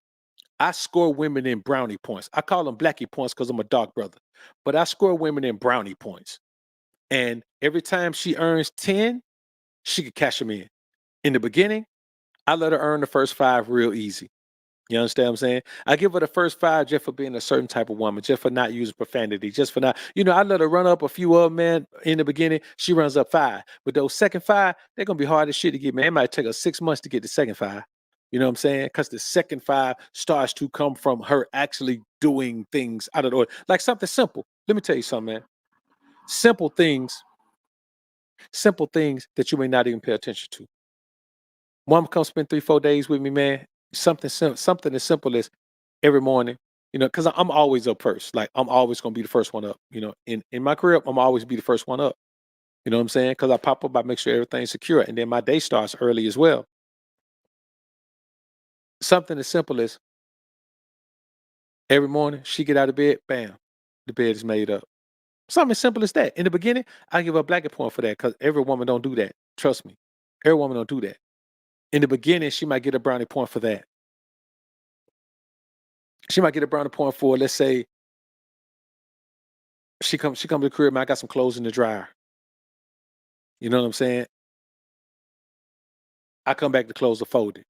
I score women in brownie points. I call them blackie points because I'm a dark brother. But I score women in brownie points. And every time she earns 10, she could cash them in. In the beginning, I let her earn the first 5 real easy. You understand what I'm saying? I give her the first 5 just for being a certain type of woman, just for not using profanity, just for not, I let her run up a few of them, man. In the beginning, she runs up 5. But those second 5, they're going to be hard as shit to get, man. It might take her 6 months to get the second 5. You know what I'm saying? Because the second 5 starts to come from her actually doing things out of the order. Like something simple. Let me tell you something, man. Simple things that you may not even pay attention to. Mom come spend 3-4 days with me, man. Something as simple as every morning, because I'm always up first. Like I'm always gonna be the first one up. In my career, I'm always be the first one up. You know what I'm saying? Because I pop up, I make sure everything's secure, and then my day starts early as well. Something as simple as every morning she get out of bed, bam, the bed is made up. Something as simple as that. In the beginning, I give her a blanket point for that because every woman don't do that. Trust me, every woman don't do that. In the beginning, she might get a brownie point for that. She might get a brownie point for, let's say, she come to the crib, man, I got some clothes in the dryer. You know what I'm saying? I come back to close the folded.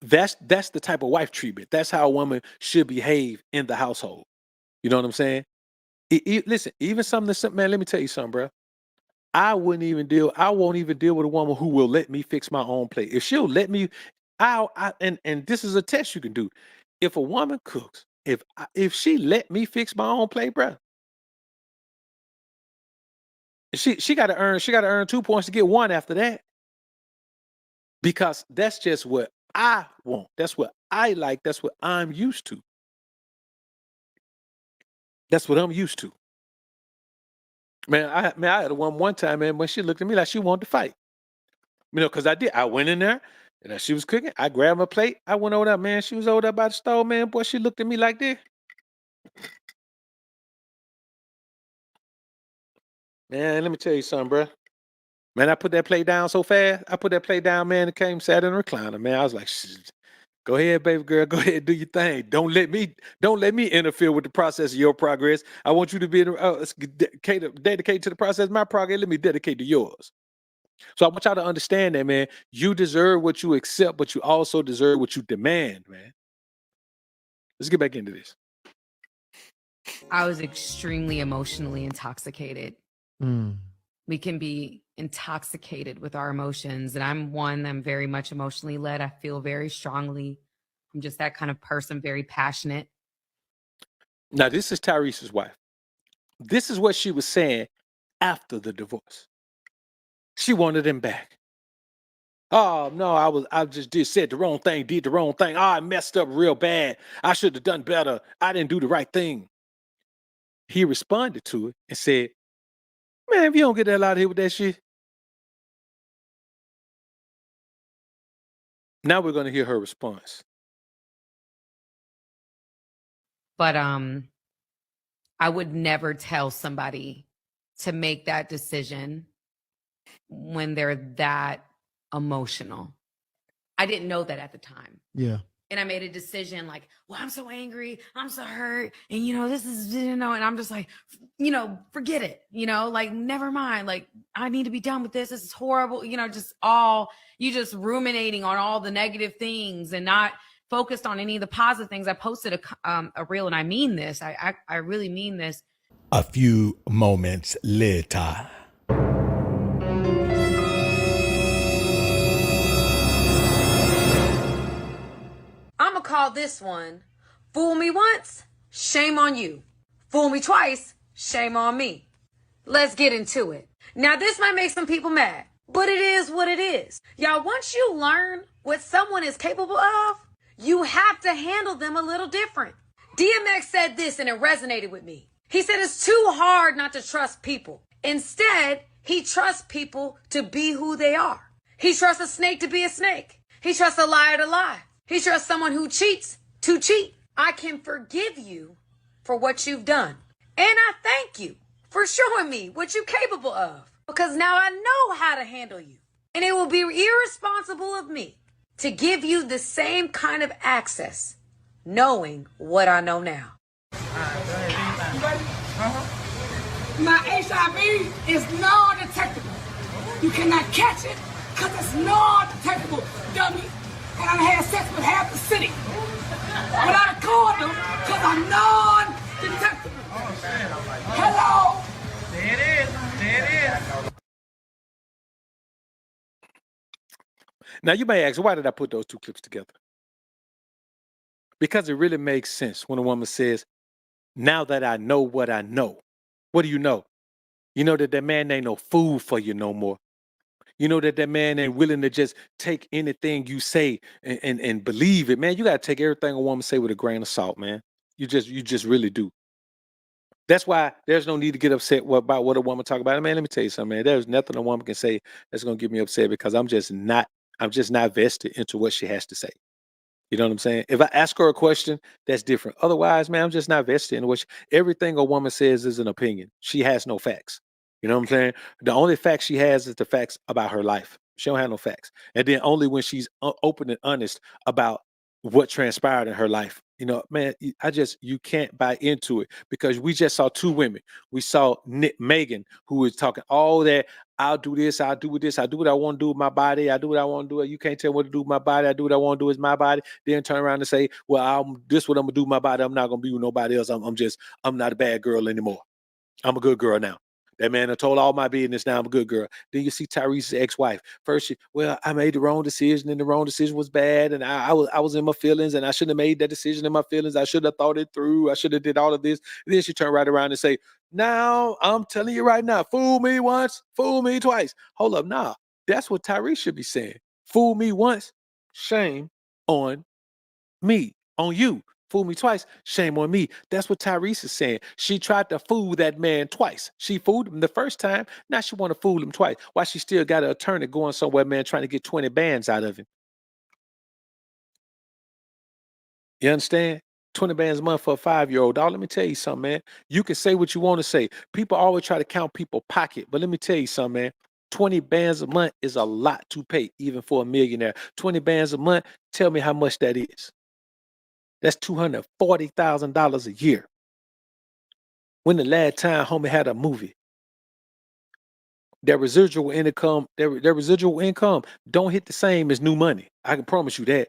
That's the type of wife treatment. That's how a woman should behave in the household. You know what I'm saying? Listen, even something that's simple, man, let me tell you something, bro. I won't even deal with a woman who will let me fix my own plate. If she'll let me, and this is a test you can do. If a woman cooks, if she let me fix my own plate, bro, she got to earn 2 points to get 1 after that. Because that's just what I want. That's what I like. That's what I'm used to. That's what I'm used to. Man, I had one time, man, when she looked at me like she wanted to fight. Because I did. I went in there and as she was cooking, I grabbed my plate. I went over there, man. She was over there by the stove, man. Boy, she looked at me like this. Man, let me tell you something, bro. Man, I put that plate down so fast. I put that plate down, man, and came sat in the recliner, man. I was like, go ahead, baby girl. Go ahead, do your thing. Don't let me interfere with the process of your progress. I want you to be dedicate to the process of my progress. Let me dedicate to yours. So I want y'all to understand that, man. You deserve what you accept, but you also deserve what you demand, man. Let's get back into this.
I was extremely emotionally intoxicated. We can be intoxicated with our emotions. And I'm very much emotionally led. I feel very strongly. I'm just that kind of person, very passionate.
Now, this is Tyrese's wife. This is what she was saying after the divorce. She wanted him back. Oh, no, I just said the wrong thing, did the wrong thing. Oh, I messed up real bad. I should have done better. I didn't do the right thing. He responded to it and said, man, if you don't get the hell out of here with that shit. Now we're going to hear her response.
But I would never tell somebody to make that decision when they're that emotional. I didn't know that at the time.
Yeah.
And I made a decision like, well, I'm so angry, I'm so hurt, and this is, and I'm just like, forget it, like, never mind, like, I need to be done with this. This is horrible, just ruminating on all the negative things and not focused on any of the positive things. I posted a reel, and I mean this. I really mean this.
A few moments later.
I'ma call this one, fool me once, shame on you. Fool me twice, shame on me. Let's get into it. Now this might make some people mad, but it is what it is. Y'all, once you learn what someone is capable of, you have to handle them a little different. DMX said this and it resonated with me. He said it's too hard not to trust people. Instead, he trusts people to be who they are. He trusts a snake to be a snake. He trusts a liar to lie. He trusts someone who cheats to cheat. I can forgive you for what you've done. And I thank you for showing me what you're capable of. Because now I know how to handle you. And it will be irresponsible of me to give you the same kind of access, knowing what I know now.
My HIV is non-detectable. You cannot catch it because it's non-detectable, dummy. And I had sex with half the city without a condom because I'm non-detectable. Hello? There it is.
Now you may ask, why did I put those two clips together? Because it really makes sense when a woman says, now that I know what I know. What do you know? You know that man ain't no fool for you no more. You know that man ain't willing to just take anything you say and believe it, man. You got to take everything a woman say with a grain of salt, man. You just really do. That's why there's no need to get upset about what a woman talk about. Man, let me tell you something, man. There's nothing a woman can say that's going to get me upset because I'm just not vested into what she has to say. You know what I'm saying? If I ask her a question, that's different. Otherwise, man, I'm just not vested in what everything a woman says is an opinion. She has no facts. You know what I'm saying? The only facts she has is the facts about her life. She don't have no facts. And then only when she's open and honest about what transpired in her life. You know, man, you can't buy into it because we just saw two women. We saw Megan, who was talking all that. I'll do this. I'll do this. I do what I want to do with my body. I do what I want to do. You can't tell me what to do with my body. I do what I want to do with my body. Then turn around and say, well, this what I'm going to do with my body. I'm not going to be with nobody else. I'm not a bad girl anymore. I'm a good girl now. That man done told all my business. Now I'm a good girl. Then you see Tyrese's ex-wife. First, well, I made the wrong decision, and the wrong decision was bad, and I was in my feelings, and I shouldn't have made that decision in my feelings. I should have thought it through. I should have did all of this. And then she turned right around and say, "Now I'm telling you right now, fool me once, fool me twice." Hold up, nah. That's what Tyrese should be saying. Fool me once, shame on me, on you. Fool me twice, shame on me. That's what Tyrese is saying. She tried to fool that man twice. She fooled him the first time. Now she want to fool him twice. Why she still got an attorney going somewhere, man, trying to get 20 bands out of him? You understand? 20 bands a month for a 5-year-old. Dog, let me tell you something, man. You can say what you want to say. People always try to count people's pocket, but let me tell you something, man. 20 bands a month is a lot to pay, even for a millionaire. 20 bands a month, tell me how much that is. That's $240,000 a year. When the last time homie had a movie? Their residual income, their residual income don't hit the same as new money. I can promise you that.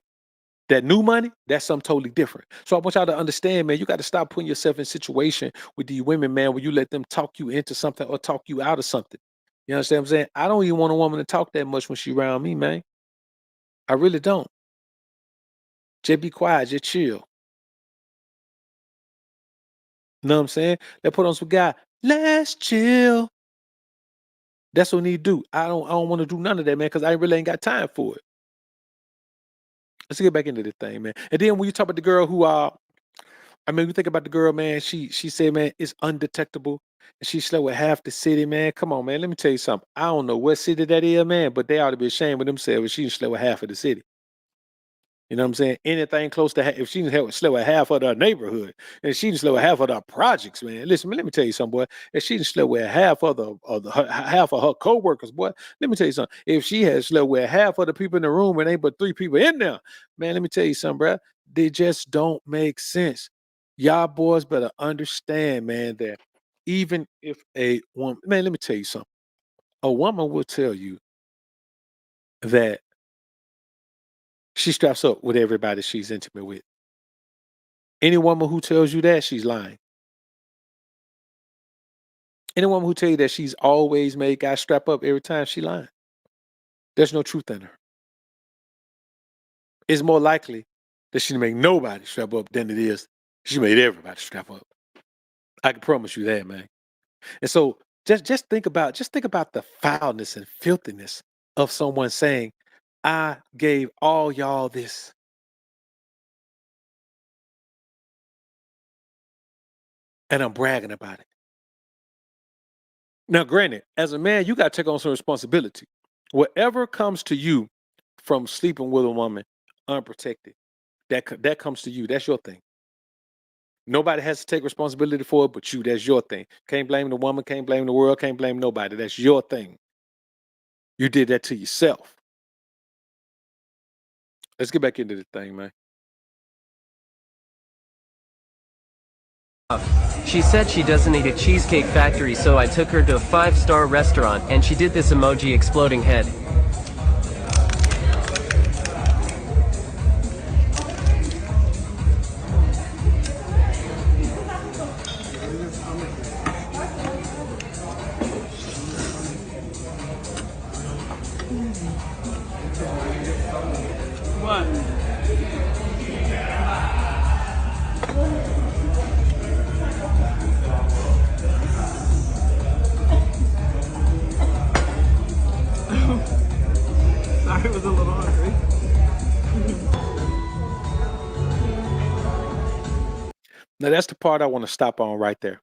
That new money, that's something totally different. So I want y'all to understand, man, you got to stop putting yourself in a situation with these women, man, where you let them talk you into something or talk you out of something. You understand what I'm saying? I don't even want a woman to talk that much when she around me, man. I really don't. Just be quiet, just chill. You know what I'm saying? Let's put on some guy. Let's chill. That's what we need to do. I don't want to do none of that, man, because I really ain't got time for it. Let's get back into this thing, man. And then when you talk about the girl who we think about the girl, man, she said, man, it's undetectable. And she slept with half the city, man. Come on, man. Let me tell you something. I don't know what city that is, man, but they ought to be ashamed of themselves if she slept with half of the city. You know what I'm saying? Anything close to if she slept with half of the neighborhood, and she slept with half of the projects, man. Listen, let me tell you something, boy. If she slept with half of half of her co-workers, boy, let me tell you something. If she had slept with half of the people in the room and ain't but 3 people in there, man, let me tell you something, bro. They just don't make sense. Y'all boys better understand, man, that even if a woman, man, let me tell you something. A woman will tell you that she straps up with everybody she's intimate with. Any woman who tells you that, she's lying. Any woman who tell you that she's always made guys strap up every time, she lying. There's no truth in her. It's more likely that she make nobody strap up than it is she made everybody strap up. I can promise you that, man. And so just think about the foulness and filthiness of someone saying, I gave all y'all this. And I'm bragging about it. Now, granted, as a man, you got to take on some responsibility. Whatever comes to you from sleeping with a woman unprotected, that comes to you. That's your thing. Nobody has to take responsibility for it but you. That's your thing. Can't blame the woman, can't blame the world, can't blame nobody. That's your thing. You did that to yourself. Let's get back into the thing, man.
She said she doesn't eat at Cheesecake Factory, so I took her to a 5-star restaurant, and she did this emoji exploding head.
I was a little hungry.
Now that's the part I want to stop on right there.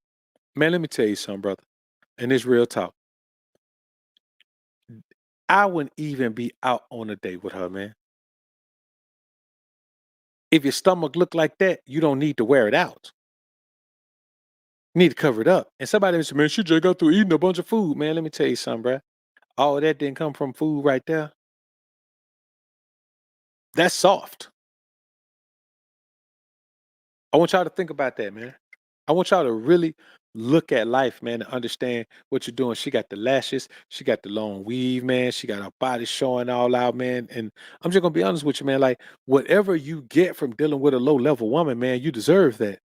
Man, let me tell you something, brother. And it's real talk. I wouldn't even be out on a date with her, man. If your stomach look like that, you don't need to wear it out. You need to cover it up. And somebody said, man, she just got through eating a bunch of food. Man, let me tell you something, bro. All of that didn't come from food right there. That's soft. I want y'all to think about that, man. I want y'all to really look at life, man, and understand what you're doing. She got the lashes. She got the long weave, man. She got her body showing all out, man. And I'm just going to be honest with you, man. Like, whatever you get from dealing with a low-level woman, man, you deserve that.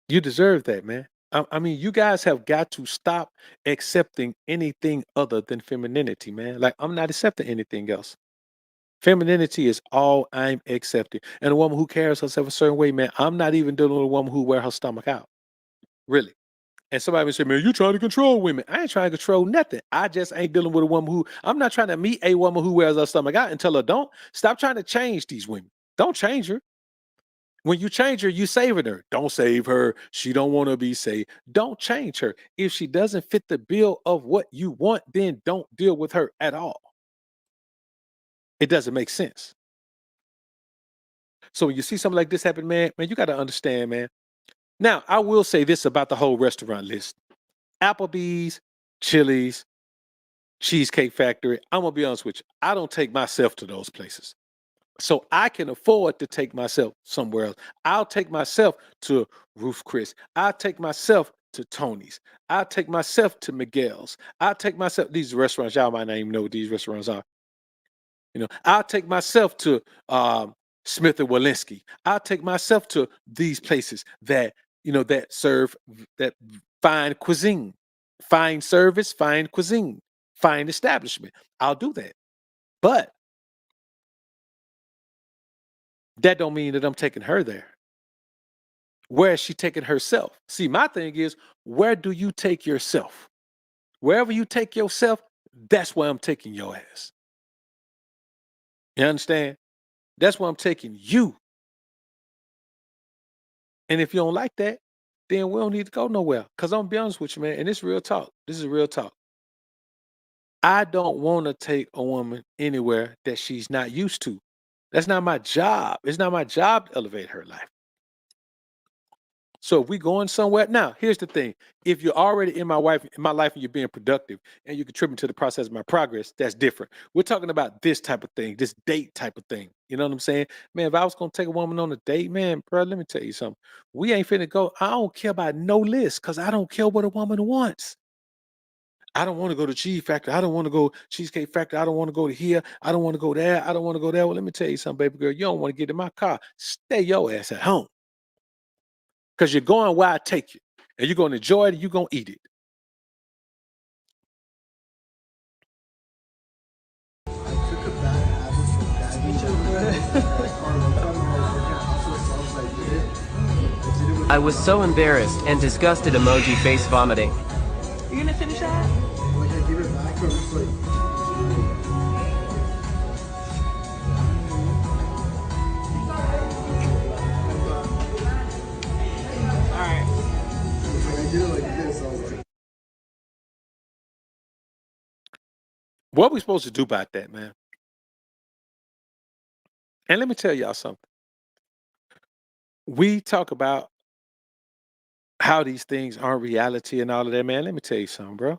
You deserve that, man. I mean, you guys have got to stop accepting anything other than femininity, man. Like, I'm not accepting anything else. Femininity is all I'm accepting. And a woman who carries herself a certain way, man, I'm not even dealing with a woman who wear her stomach out. Really. And somebody would say, man, you trying to control women. I ain't trying to control nothing. I just ain't dealing with a woman who, I'm not trying to meet a woman who wears her stomach out and tell her, don't stop trying to change these women. Don't change her. When you change her, you saving her. Don't save her. She don't want to be saved. Don't change her. If she doesn't fit the bill of what you want, then don't deal with her at all. It doesn't make sense. So when you see something like this happen, man, you got to understand, man. Now, I will say this about the whole restaurant list. Applebee's, Chili's, Cheesecake Factory. I'm going to be honest with you. I don't take myself to those places. So I can afford to take myself somewhere else. I'll take myself to Ruth Chris. I'll take myself to Tony's. I'll take myself to Miguel's. I'll take myself, these restaurants, y'all might not even know what these restaurants are. You know, I'll take myself to Smith and Walensky. I'll take myself to these places that, you know, that serve that fine cuisine, fine service, fine cuisine, fine establishment. I'll do that. But that don't mean that I'm taking her there. Where is she taking herself? See, my thing is, where do you take yourself? Wherever you take yourself, that's where I'm taking your ass. You understand? That's where I'm taking you. And if you don't like that, then we don't need to go nowhere. Because I'm going to be honest with you, man, and it's real talk. This is real talk. I don't want to take a woman anywhere that she's not used to. That's not my job. It's not my job to elevate her life. So if we going somewhere, now here's the thing. If you're already in my life and you're being productive and you're contributing to the process of my progress, that's different. We're talking about this type of thing, this date type of thing. You know what I'm saying? Man, if I was gonna take a woman on a date, man, bro, let me tell you something. We ain't finna go. I don't care about no list because I don't care what a woman wants. I don't want to go to Cheese Factory. I don't want to go Cheesecake Factory. I don't want to go to here. I don't want to go there. I don't want to go there. Well, let me tell you something, baby girl. You don't want to get in my car. Stay your ass at home. Because you're going where I take you. And you're going to enjoy it and you're going to eat it.
I was so embarrassed and disgusted emoji face vomiting.
You gonna finish that?
What are we supposed to do about that, man? And let me tell y'all something. We talk about how these things aren't reality and all of that, man. Let me tell you something, bro.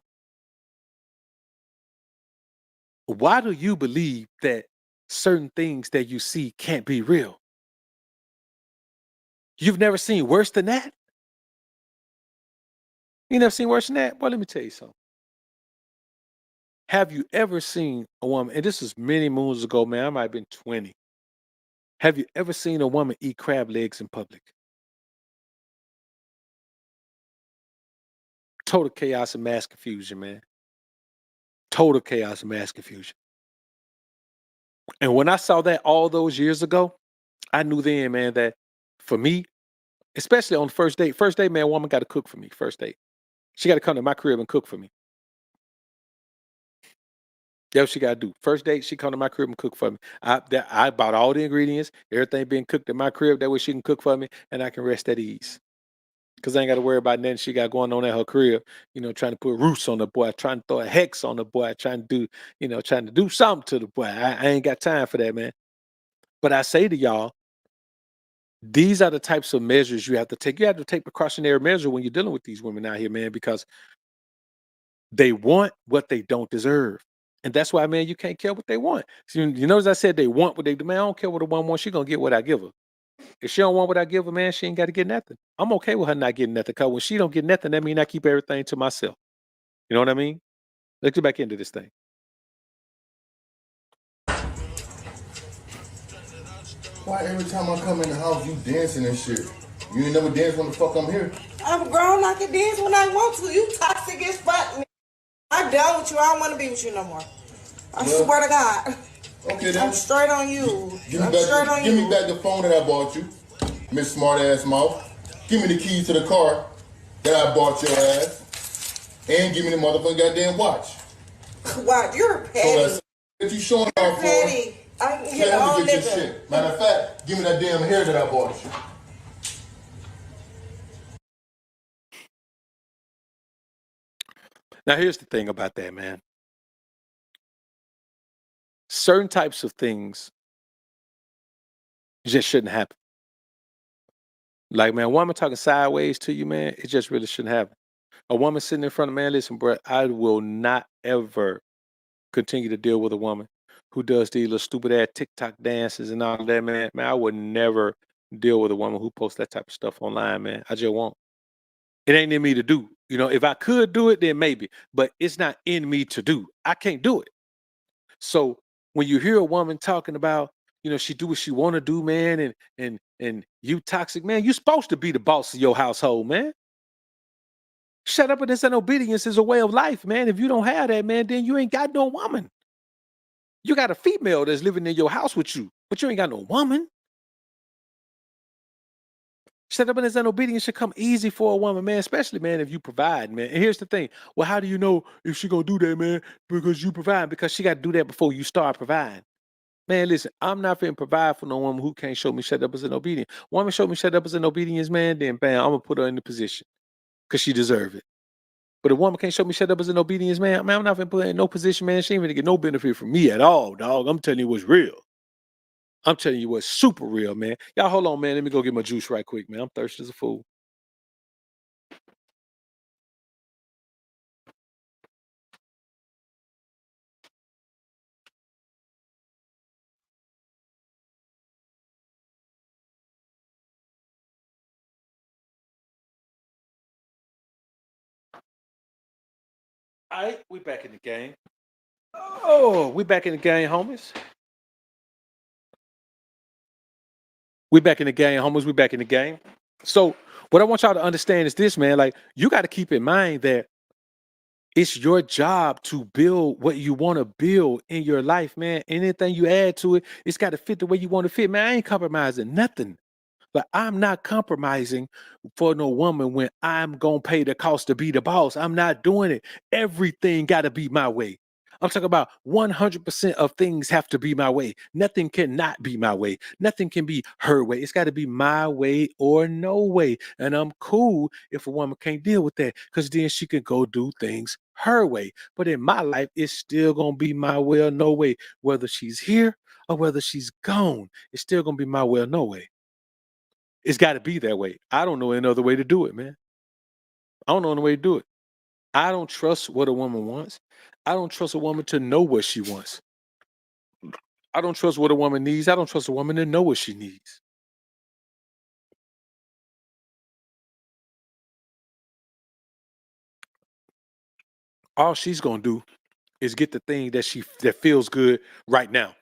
Why do you believe that certain things that you see can't be real? You've never seen worse than that? You never seen worse than that? Well, let me tell you something. Have you ever seen a woman, and this was many moons ago, man, I might have been 20. Have you ever seen a woman eat crab legs in public? Total chaos and mass confusion, man. Total chaos and mass confusion. And when I saw that all those years ago, I knew then, man, that for me, especially on the first date, man, a woman got to cook for me. First date. She got to come to my crib and cook for me. That's what she got to do. First date, she come to my crib and cook for me. I bought all the ingredients, everything being cooked in my crib. That way she can cook for me and I can rest at ease. Because I ain't got to worry about nothing she got going on at her crib, you know, trying to put roots on the boy, trying to throw a hex on the boy, trying to do something to the boy. I ain't got time for that, man. But I say to y'all, these are the types of measures you have to take. You have to take precautionary measure when you're dealing with these women out here, man, because they want what they don't deserve. And that's why, man, you can't care what they want. So, you know, as I said, they want what they demand. I don't care what a woman wants. She's going to get what I give her. If she don't want what I give her, man, she ain't got to get nothing. I'm okay with her not getting nothing. Because when she don't get nothing, that means I keep everything to myself. You know what I mean? Let's get back into this thing.
Why every time I come in the house, you dancing and shit? You ain't never danced when the fuck I'm here.
I'm grown. I can dance when I want to. You toxic as fuck. I'm done with you. I don't want to be with you no more. I swear to God.
Okay, then.
I'm straight on you.
Give me back the phone that I bought you, Miss Smart Ass Mouth. Give me the keys to the car that I bought your ass, and give me the motherfucking goddamn watch.
Wow, you're petty.
So that you showing off for?
Petty. I can get all
your shit. Matter of fact, give me that damn hair that I bought you.
Now, here's the thing about that, man. Certain types of things just shouldn't happen. Like, man, a woman talking sideways to you, man, it just really shouldn't happen. A woman sitting in front of man, listen, bro, I will not ever continue to deal with a woman who does these little stupid ass TikTok dances and all of that, man. Man, I would never deal with a woman who posts that type of stuff online, man. I just won't. It ain't in me to do. You know, if I could do it, then maybe, but it's not in me to do. I can't do it. So when you hear a woman talking about, you know, she do what she want to do, man, and you toxic, man, you supposed to be the boss of your household, man. Shut up and this and obedience is a way of life, man. If you don't have that, man, then you ain't got no woman. You got a female that's living in your house with you, but you ain't got no woman. Shut up and this and obedience should come easy for a woman, man, especially, man, if you provide, man. And here's the thing. Well, how do you know if she gonna do that, man? Because you provide, because she got to do that before you start providing. Man, listen, I'm not finna provide for no woman who can't show me shut up as an obedience. Woman show me shut up as an obedience, man, then bam, I'm gonna put her in the position because she deserve it. But a woman can't show me shut up as an obedience, man. I'm not finna put her in no position, man. She ain't gonna get no benefit from me at all, dog. I'm telling you what's real. I'm telling you what's super real, man. Y'all hold on, man. Let me go get my juice right quick, man. I'm thirsty as a fool. All right, we back in the game. Oh, we back in the game, homies. We back in the game, homies. We back in the game. So what I want y'all to understand is this, man. Like, you got to keep in mind that it's your job to build what you want to build in your life, man. Anything you add to it, it's got to fit the way you want to fit, man. I ain't compromising nothing. But I'm not compromising for no woman when I'm going to pay the cost to be the boss. I'm not doing it. Everything got to be my way. I'm talking about 100% of things have to be my way. Nothing cannot be my way. Nothing can be her way. It's got to be my way or no way. And I'm cool if a woman can't deal with that, because then she can go do things her way. But in my life, it's still going to be my way or no way. Whether she's here or whether she's gone, it's still going to be my way or no way. It's got to be that way. I don't know any other way to do it, man. I don't know any way to do it. I don't trust what a woman wants. I don't trust a woman to know what she wants. I don't trust what a woman needs. I don't trust a woman to know what she needs. All she's gonna do is get the thing that feels good right now,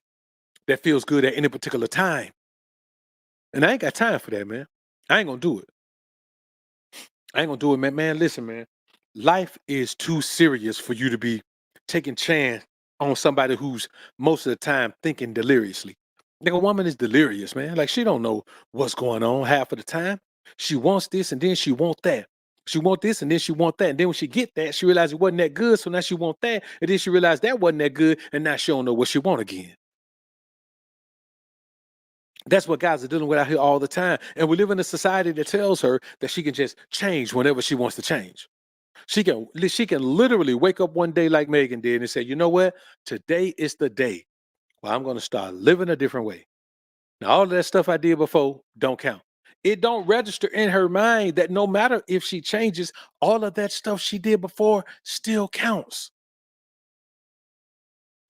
that feels good at any particular time. And I ain't got time for that, man. I ain't gonna do it. I ain't gonna do it, man. Man, listen, man. Life is too serious for you to be taking chance on somebody who's most of the time thinking deliriously. Like, a woman is delirious, man. Like, she don't know what's going on half of the time. She wants this and then she want that. She want this and then she want that. And then when she get that, she realized it wasn't that good. So now she want that. And then she realized that wasn't that good. And now she don't know what she want again. That's what guys are dealing with out here all the time. And we live in a society that tells her that she can just change whenever she wants to change. She can literally wake up one day like Megan did and say, you know what? Today is the day where I'm going to start living a different way. Now, all of that stuff I did before don't count. It don't register in her mind that no matter if she changes, all of that stuff she did before still counts.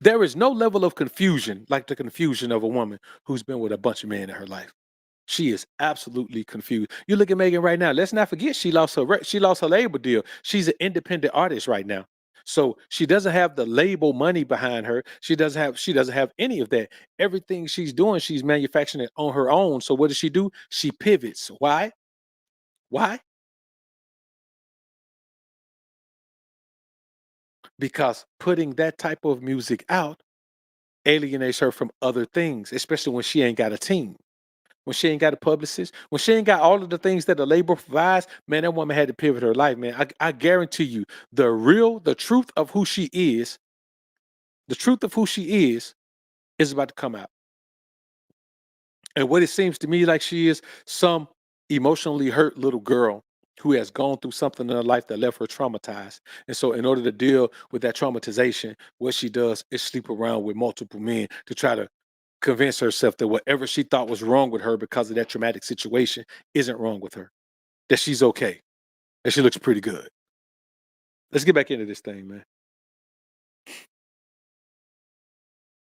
There is no level of confusion like the confusion of a woman who's been with a bunch of men in her life. She is absolutely confused. You look at Megan right now. Let's not forget she lost her label deal. She's an independent artist right now. So she doesn't have the label money behind her. She doesn't have any of that. Everything she's doing, she's manufacturing it on her own. So what does she do? She pivots. Why? Why? Because putting that type of music out alienates her from other things, especially when she ain't got a team, when she ain't got a publicist, when she ain't got all of the things that the label provides. Man, that woman had to pivot her life, man. I guarantee you, the truth of who she is, is about to come out. And what it seems to me like she is some emotionally hurt little girl who has gone through something in her life that left her traumatized. And so in order to deal with that traumatization, what she does is sleep around with multiple men to try to convince herself that whatever she thought was wrong with her because of that traumatic situation isn't wrong with her, that she's okay, that she looks pretty good. Let's get back into this thing, man.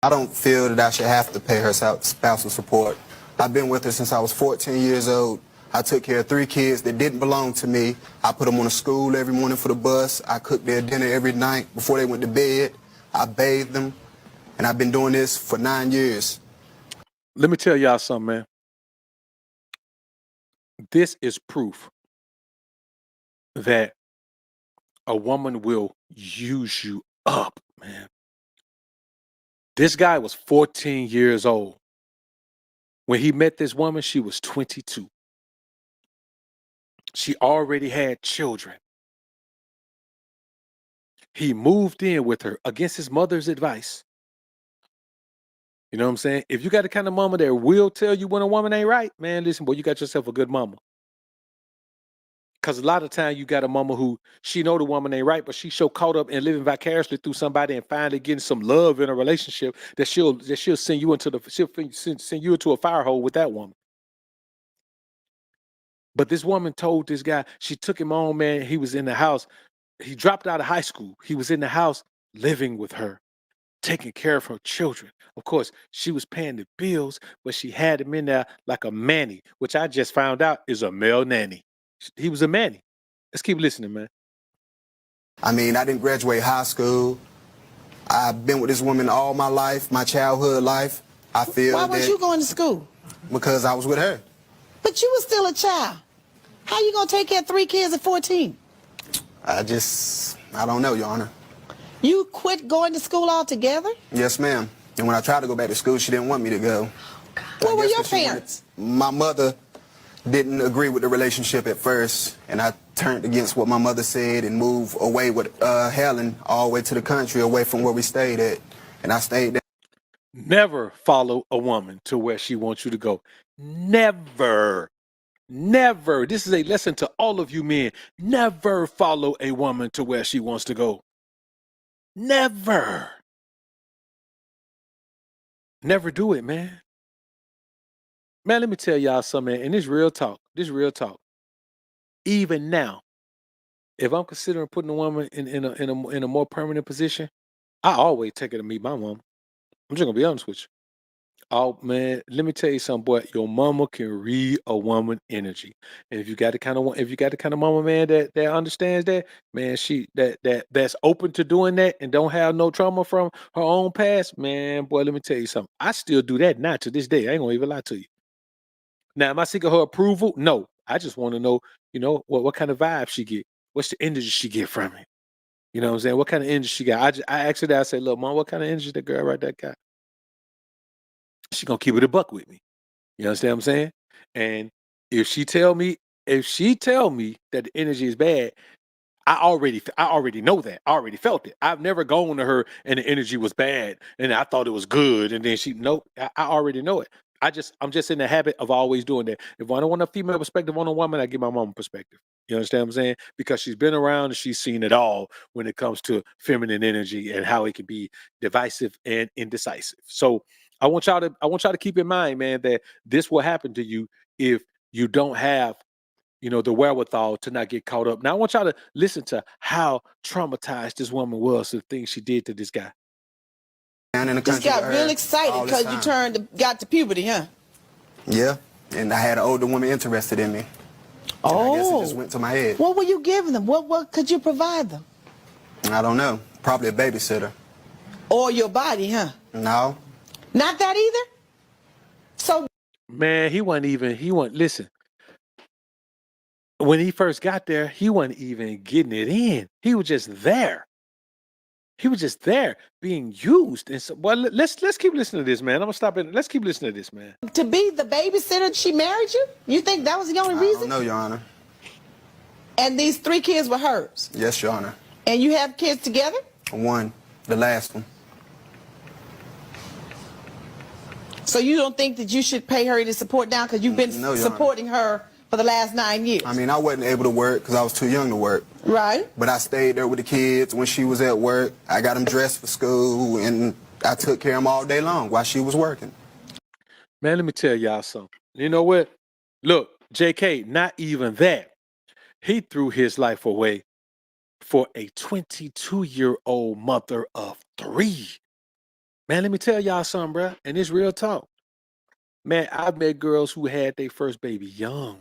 I don't feel that I should have to pay her spousal support. I've been with her since I was 14 years old. I took care of 3 kids that didn't belong to me. I put them on to school every morning for the bus. I cooked their dinner every night before they went to bed. I bathed them. And I've been doing this for 9 years.
Let me tell y'all something, man. This is proof that a woman will use you up, man. This guy was 14 years old. When he met this woman, she was 22. She already had children. He moved in with her against his mother's advice. You know what I'm saying? If you got the kind of mama that will tell you when a woman ain't right, man, listen, boy, you got yourself a good mama. Because a lot of time you got a mama who she know the woman ain't right, but she's so caught up in living vicariously through somebody and finally getting some love in a relationship that she'll send you into send you into a fire hole with that woman. But this woman told this guy, she took him on, man. He was in the house. He dropped out of high school. He was in the house living with her, taking care of her children. Of course, she was paying the bills, but she had him in there like a manny, which I just found out is a male nanny. He was a manny. Let's keep listening, man.
I mean, I didn't graduate high school. I've been with this woman all my life, my childhood life. I feel
Why weren't you going to school?
Because I was with her.
But you were still a child. How you gonna take care of 3 kids at 14?
I don't know, Your Honor.
You quit going to school altogether?
Yes, ma'am. And when I tried to go back to school, she didn't want me to go.
What were your parents?
My mother didn't agree with the relationship at first, and I turned against what my mother said and moved away with Helen all the way to the country, away from where we stayed at. And I stayed there.
Never follow a woman to where she wants you to go. Never. Never. This is a lesson to all of you men. Never follow a woman to where she wants to go. Never. Never do it, man. Man, let me tell y'all something, man. And this real talk. Even now, if I'm considering putting a woman in a more permanent position, I always take her to meet my mom. I'm just gonna be honest with you. Oh man, let me tell you something, boy. Your mama can read a woman energy, and if you got the kind of mama, man, that understands that, man, that's open to doing that and don't have no trauma from her own past, man, boy. Let me tell you something. I still do that now to this day. I ain't gonna even lie to you. Now, am I seeking her approval? No. I just want to know, what kind of vibe she get. What's the energy she get from it? You know what I'm saying? What kind of energy she got? I asked her that. I said, look, mom, what kind of energy that girl right there got? She gonna keep it a buck with me. You understand what I'm saying? And if she tell me that the energy is bad, I already know that. I already felt it. I've never gone to her and the energy was bad and I thought it was good. And then I already know it. I'm just in the habit of always doing that. If I don't want a female perspective on a woman, I give my mom perspective. You understand what I'm saying? Because she's been around and she's seen it all when it comes to feminine energy and how it can be divisive and indecisive. So I want y'all to keep in mind, man, that this will happen to you if you don't have the wherewithal to not get caught up. Now, I want y'all to listen to how traumatized this woman was, the things she did to this guy.
Just got real excited because you got to puberty, huh?
Yeah, and I had an older woman interested in me.
Oh.
I guess it just went to my head.
What were you giving them? What could you provide them?
I don't know. Probably a babysitter.
Or your body, huh?
No.
Not that either? So.
Man, listen. when he first got there, he wasn't even getting it in. He was just there. He was just there being used. And so, well, let's keep listening to this, man. I'm gonna stop it. Let's keep listening to this, man.
To be the babysitter, she married you? You think that was the only reason?
No, Your Honor.
And these 3 kids were hers?
Yes, Your Honor.
And you have kids together?
One, the last one.
So you don't think that you should pay her any support now because you've been
No, Your Honor.
supporting her for the last 9 years?
I mean, I wasn't able to work because I was too young to work.
Right.
But I stayed there with the kids when she was at work. I got them dressed for school, and I took care of them all day long while she was working.
Man, let me tell y'all something. You know what? Look, JK, not even that. He threw his life away for a 22-year-old mother of 3. Man, let me tell y'all something, bro. And it's real talk. Man, I've met girls who had their first baby young.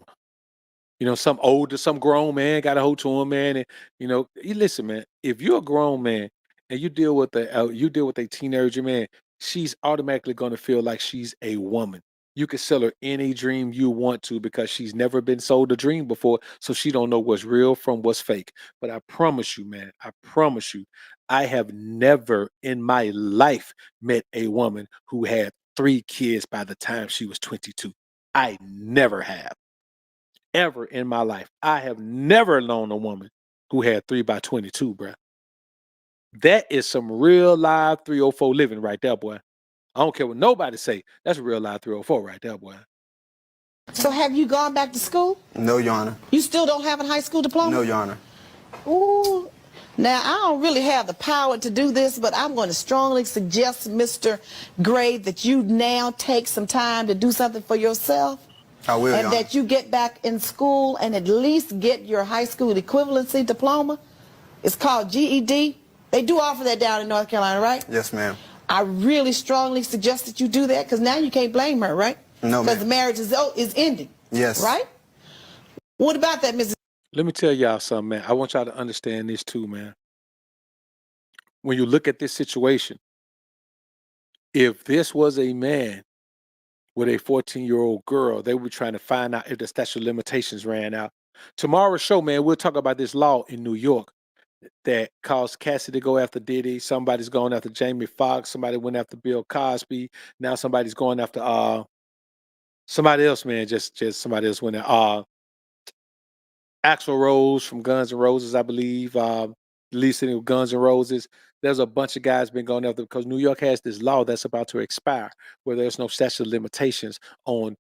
You know, some older, some grown man got a hold to him, man. And you know, you listen, man. If you're a grown man and you deal with a teenager, man, she's automatically going to feel like she's a woman. You can sell her any dream you want to because she's never been sold a dream before, so she don't know what's real from what's fake. But I promise you, man, I promise you, I have never in my life met a woman who had 3 kids by the time she was 22. I never have. Ever in my life. I have never known a woman who had 3 by 22, bruh. That is some real live 304 living right there, boy. I don't care what nobody say. That's a real live 304 right there, boy.
So have you gone back to school?
No, Your Honor.
You still don't have a high school diploma?
No, Your Honor.
Ooh. Now, I don't really have the power to do this, but I'm going to strongly suggest, Mr. Gray, that you now take some time to do something for yourself.
I will,
And
Your Honor.
that you get back in school and at least get your high school equivalency diploma. It's called GED. They do offer that down in North Carolina, right?
Yes, ma'am.
I really strongly suggest that you do that because now you can't blame her, right?
No,
Because the
ma'am.
marriage is ending.
Yes.
Right? What about that, Mrs.
Let me tell y'all something, man. I want y'all to understand this too, man. When you look at this situation, if this was a man with a 14-year-old girl, they were trying to find out if the statute of limitations ran out. Tomorrow's show, man, we'll talk about this law in New York that caused Cassie to go after Diddy. Somebody's going after Jamie Foxx. Somebody went after Bill Cosby. Now somebody's going after somebody else, man. Just somebody else went after Axl Rose from Guns N' Roses, I believe. Lead singer of Guns N' Roses. There's a bunch of guys been going after because New York has this law that's about to expire where there's no statute of limitations on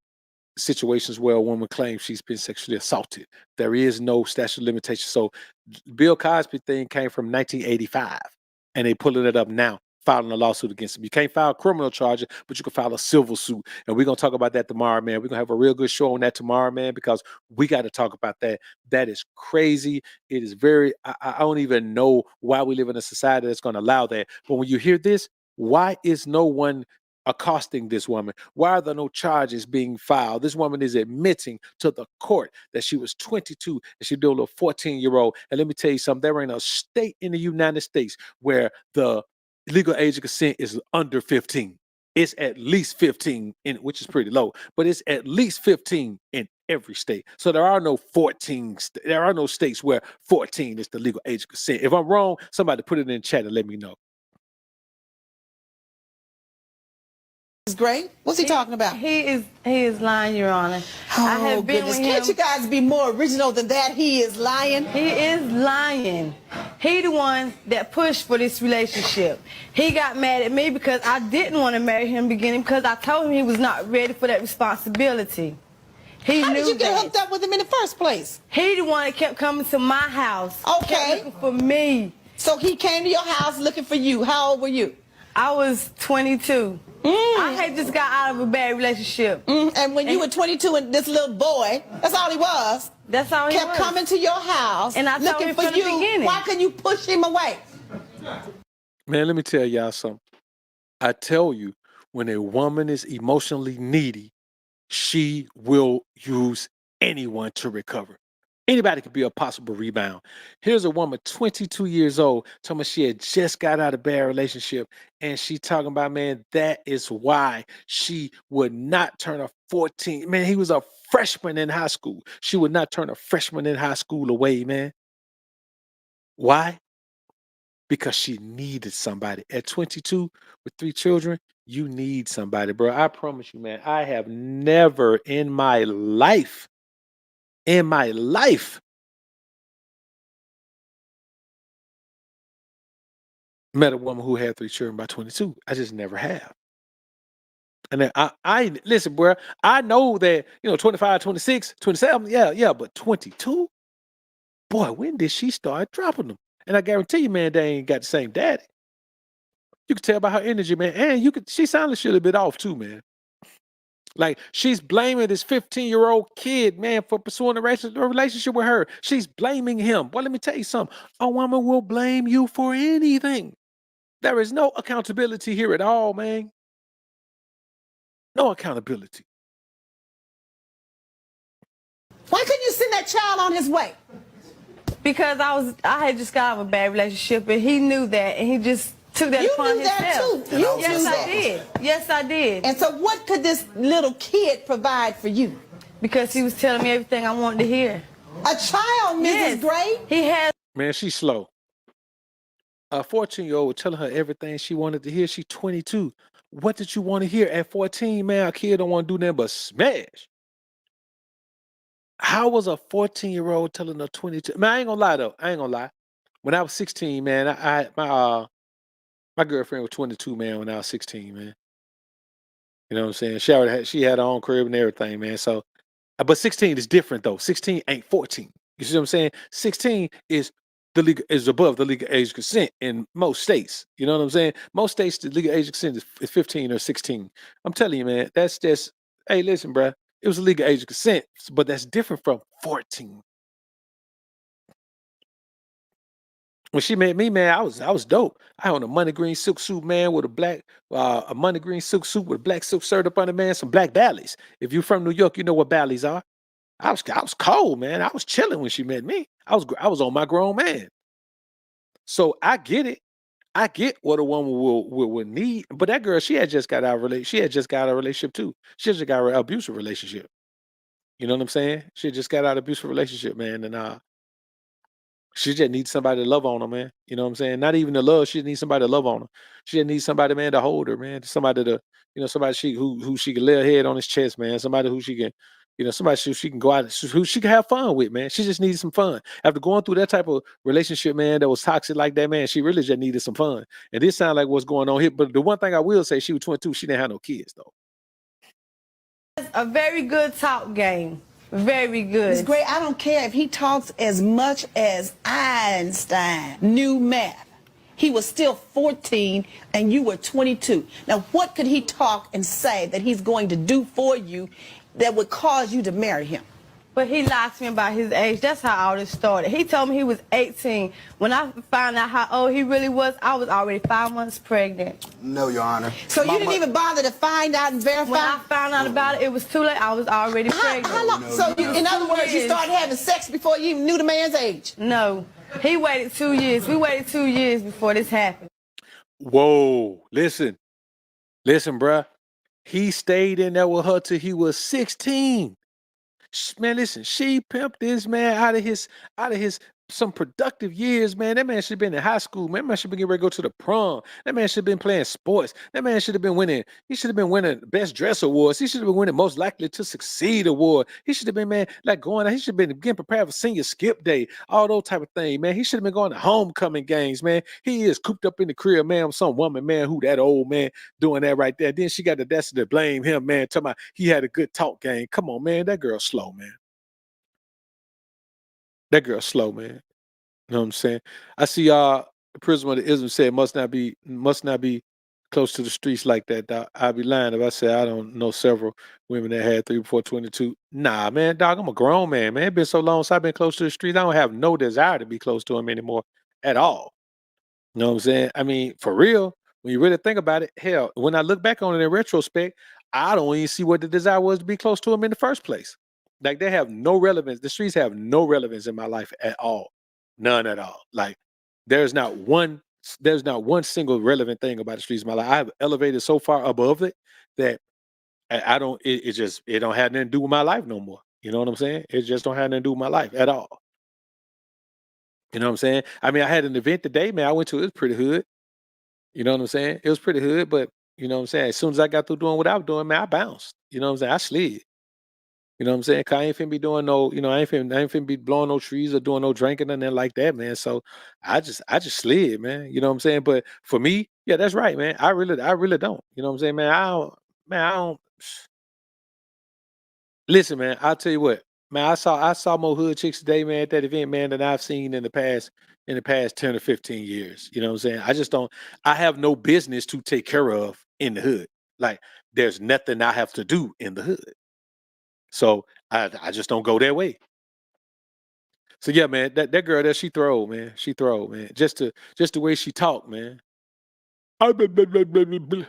situations where a woman claims she's been sexually assaulted. There is no statute of limitations. So Bill Cosby thing came from 1985 and they pulling it up now, filing a lawsuit against him. You can't file criminal charges, but you can file a civil suit. And we're going to talk about that tomorrow, man. We're going to have a real good show on that tomorrow, man, because we got to talk about that. That is crazy. It is very, I don't even know why we live in a society that's going to allow that. But when you hear this, why is no one accosting this woman? Why are there no charges being filed? This woman is admitting to the court that she was 22 and she dealt with a 14-year-old. And let me tell you something, there ain't a state in the United States where the legal age of consent is under 15. It's at least 15, which is pretty low, but it's at least 15 in every state. So there are no there are no states where 14 is the legal age of consent. If I'm wrong, somebody put it in chat and let me know.
Gray? What's he talking about?
He is lying, Your Honor. I
Oh,
have been
goodness.
with him.
Can't you guys be more original than that? He is lying.
He is lying. He the one that pushed for this relationship. He got mad at me because I didn't want to marry him in the beginning because I told him he was not ready for that responsibility. He
How
knew
did you get
that.
hooked up with him in the first place?
He the one that kept coming to my house.
Okay.
Kept looking for me.
So he came to your house looking for you. How old were you?
I was 22. I had just got out of a bad relationship.
And when you were 22 and this little boy, that's all he was.
That's all he
kept
was.
coming to your house
And I told
looking
him
for
from the
you.
beginning.
Why couldn't you push him away?
Man, let me tell y'all something. I tell you, when a woman is emotionally needy, she will use anyone to recover. Anybody could be a possible rebound. Here's a woman, 22 years old, telling me she had just got out of a bad relationship, and she talking about, man, that is why she would not turn a 14. Man, he was a freshman in high school. She would not turn a freshman in high school away, man. Why? Because she needed somebody. At 22 with 3 children, you need somebody, bro. I promise you, man, I have never in my life, met a woman who had 3 children by 22. I just never have. And then I listen, bro, I know that, 25, 26, 27, yeah, but 22? Boy, when did she start dropping them? And I guarantee you, man, they ain't got the same daddy. You can tell by her energy, man. And she sounded a little bit off too, man. Like she's blaming this 15-year-old kid, man, for pursuing a relationship with her. She's blaming him. Well, let me tell you something. A woman will blame you for anything. There is no accountability here at all, man. No accountability.
Why couldn't you send that child on his way?
Because I had just got out of a bad relationship, and he knew that, and he just took that upon himself.
You knew that too.
Yes, I did. Yes, I did.
And so what could this little kid provide for you?
Because he was telling me everything I wanted to hear.
A child, Mrs. Gray?
He has.
Man, she's slow. A 14-year-old was telling her everything she wanted to hear. She's 22. What did you want to hear at 14, man? A kid don't want to do nothing but smash. How was a 14-year-old telling a 22? Man, I ain't gonna lie though. I ain't gonna lie. When I was 16, man, my girlfriend was 22, man, when I was 16, man. You know what I'm saying? She had her own crib and everything, man. So, but 16 is different though. 16 ain't 14. You see what I'm saying? 16 is above the legal age of consent in most states. You know what I'm saying? Most states, the legal age of consent is 15 or 16. I'm telling you, man, that's just, hey, listen, bruh, it was a legal age of consent, but that's different from 14. When she met me, man, I was dope. I owned a money green silk suit, man, with a money green silk suit with a black silk shirt up under, man, some black Bally's. If you're from New York, you know what Bally's are. I was cold, man. I was chilling when she met me. I was on my grown man. So I get it. I get what a woman will need. But that girl, she had just got out of a relationship too. She just got an abusive relationship. You know what I'm saying? She just got out of abusive relationship, man, and she just needs somebody to love on her, man. You know what I'm saying? Not even to love. She just needs somebody to love on her. She just needs somebody, man, to hold her, man. Somebody to, somebody who she can lay her head on his chest, man. Somebody who she can, somebody who she can go out, who she can have fun with, man. She just needed some fun. After going through that type of relationship, man, that was toxic like that, man, she really just needed some fun. And this sounds like what's going on here. But the one thing I will say, she was 22. She didn't have no kids, though.
A very good talk game. Very good.
Ms. Gray, I don't care if he talks as much as Einstein knew math. He was still 14 and you were 22. Now, what could he talk and say that he's going to do for you that would cause you to marry him?
But he lied to me about his age. That's how all this started. He told me he was 18. When I found out how old he really was, I was already 5 months pregnant.
No, Your Honor.
So you didn't even bother to find out and verify?
When I found out about it, it was too late. I was already pregnant.
How long? So in other words, you started having sex before you even knew the man's age?
No. He waited 2 years. We waited 2 years before this happened.
Whoa. Listen, bruh. He stayed in there with her till he was 16. Man, listen, she pimped this man out of his some productive years, man. That man should have been in high school. Man, that man should have been getting ready to go to the prom. That man should have been playing sports. That man should have been winning. He should have been winning best dress awards. He should have been winning most likely to succeed award. He should have been, man, like going out. He should have been getting prepared for senior skip day, all those type of things, man. He should have been going to homecoming games, man. He is cooped up in the crib, man, with some woman, man, who that old man doing that right there. Then she got the audacity to blame him, man, talking about he had a good talk game. Come on, man. That girl's slow, man. That girl's slow, man. You know what I'm saying? I see the Prism of the Ism said must not be close to the streets like that, dog. I'd be lying if I said I don't know several women that had 3 before 22. Nah, man, dog, I'm a grown man, man. It's been so long since I've been close to the streets. I don't have no desire to be close to them anymore at all. You know what I'm saying? I mean, for real, when you really think about it, hell, when I look back on it in retrospect, I don't even see what the desire was to be close to them in the first place. Like they have no relevance. The streets have no relevance in my life at all. None at all. Like there's not one single relevant thing about the streets of my life. I've elevated so far above it that I don't. It don't have nothing to do with my life no more. You know what I'm saying? It just don't have nothing to do with my life at all. You know what I'm saying? I mean, I had an event today, man. I went to. It was pretty hood. You know what I'm saying? It was pretty hood, but you know what I'm saying. As soon as I got through doing what I was doing, man, I bounced. You know what I'm saying? I slid. You know what I'm saying? 'Cause I ain't finna be doing no, I ain't finna be blowing no trees or doing no drinking and nothing like that, man. So I just slid, man. You know what I'm saying? But for me, yeah, that's right, man. I really don't. You know what I'm saying, man? I don't. Listen, man. I'll tell you what, man. I saw more hood chicks today, man, at that event, man, than I've seen in the past 10 or 15 years. You know what I'm saying? I just don't. I have no business to take care of in the hood. Like there's nothing I have to do in the hood. So I just don't go that way. So yeah, man, that girl there, she throw, man. She throw, man. Just the way she talk, man. Ah, blah, blah, blah, blah, blah, blah. You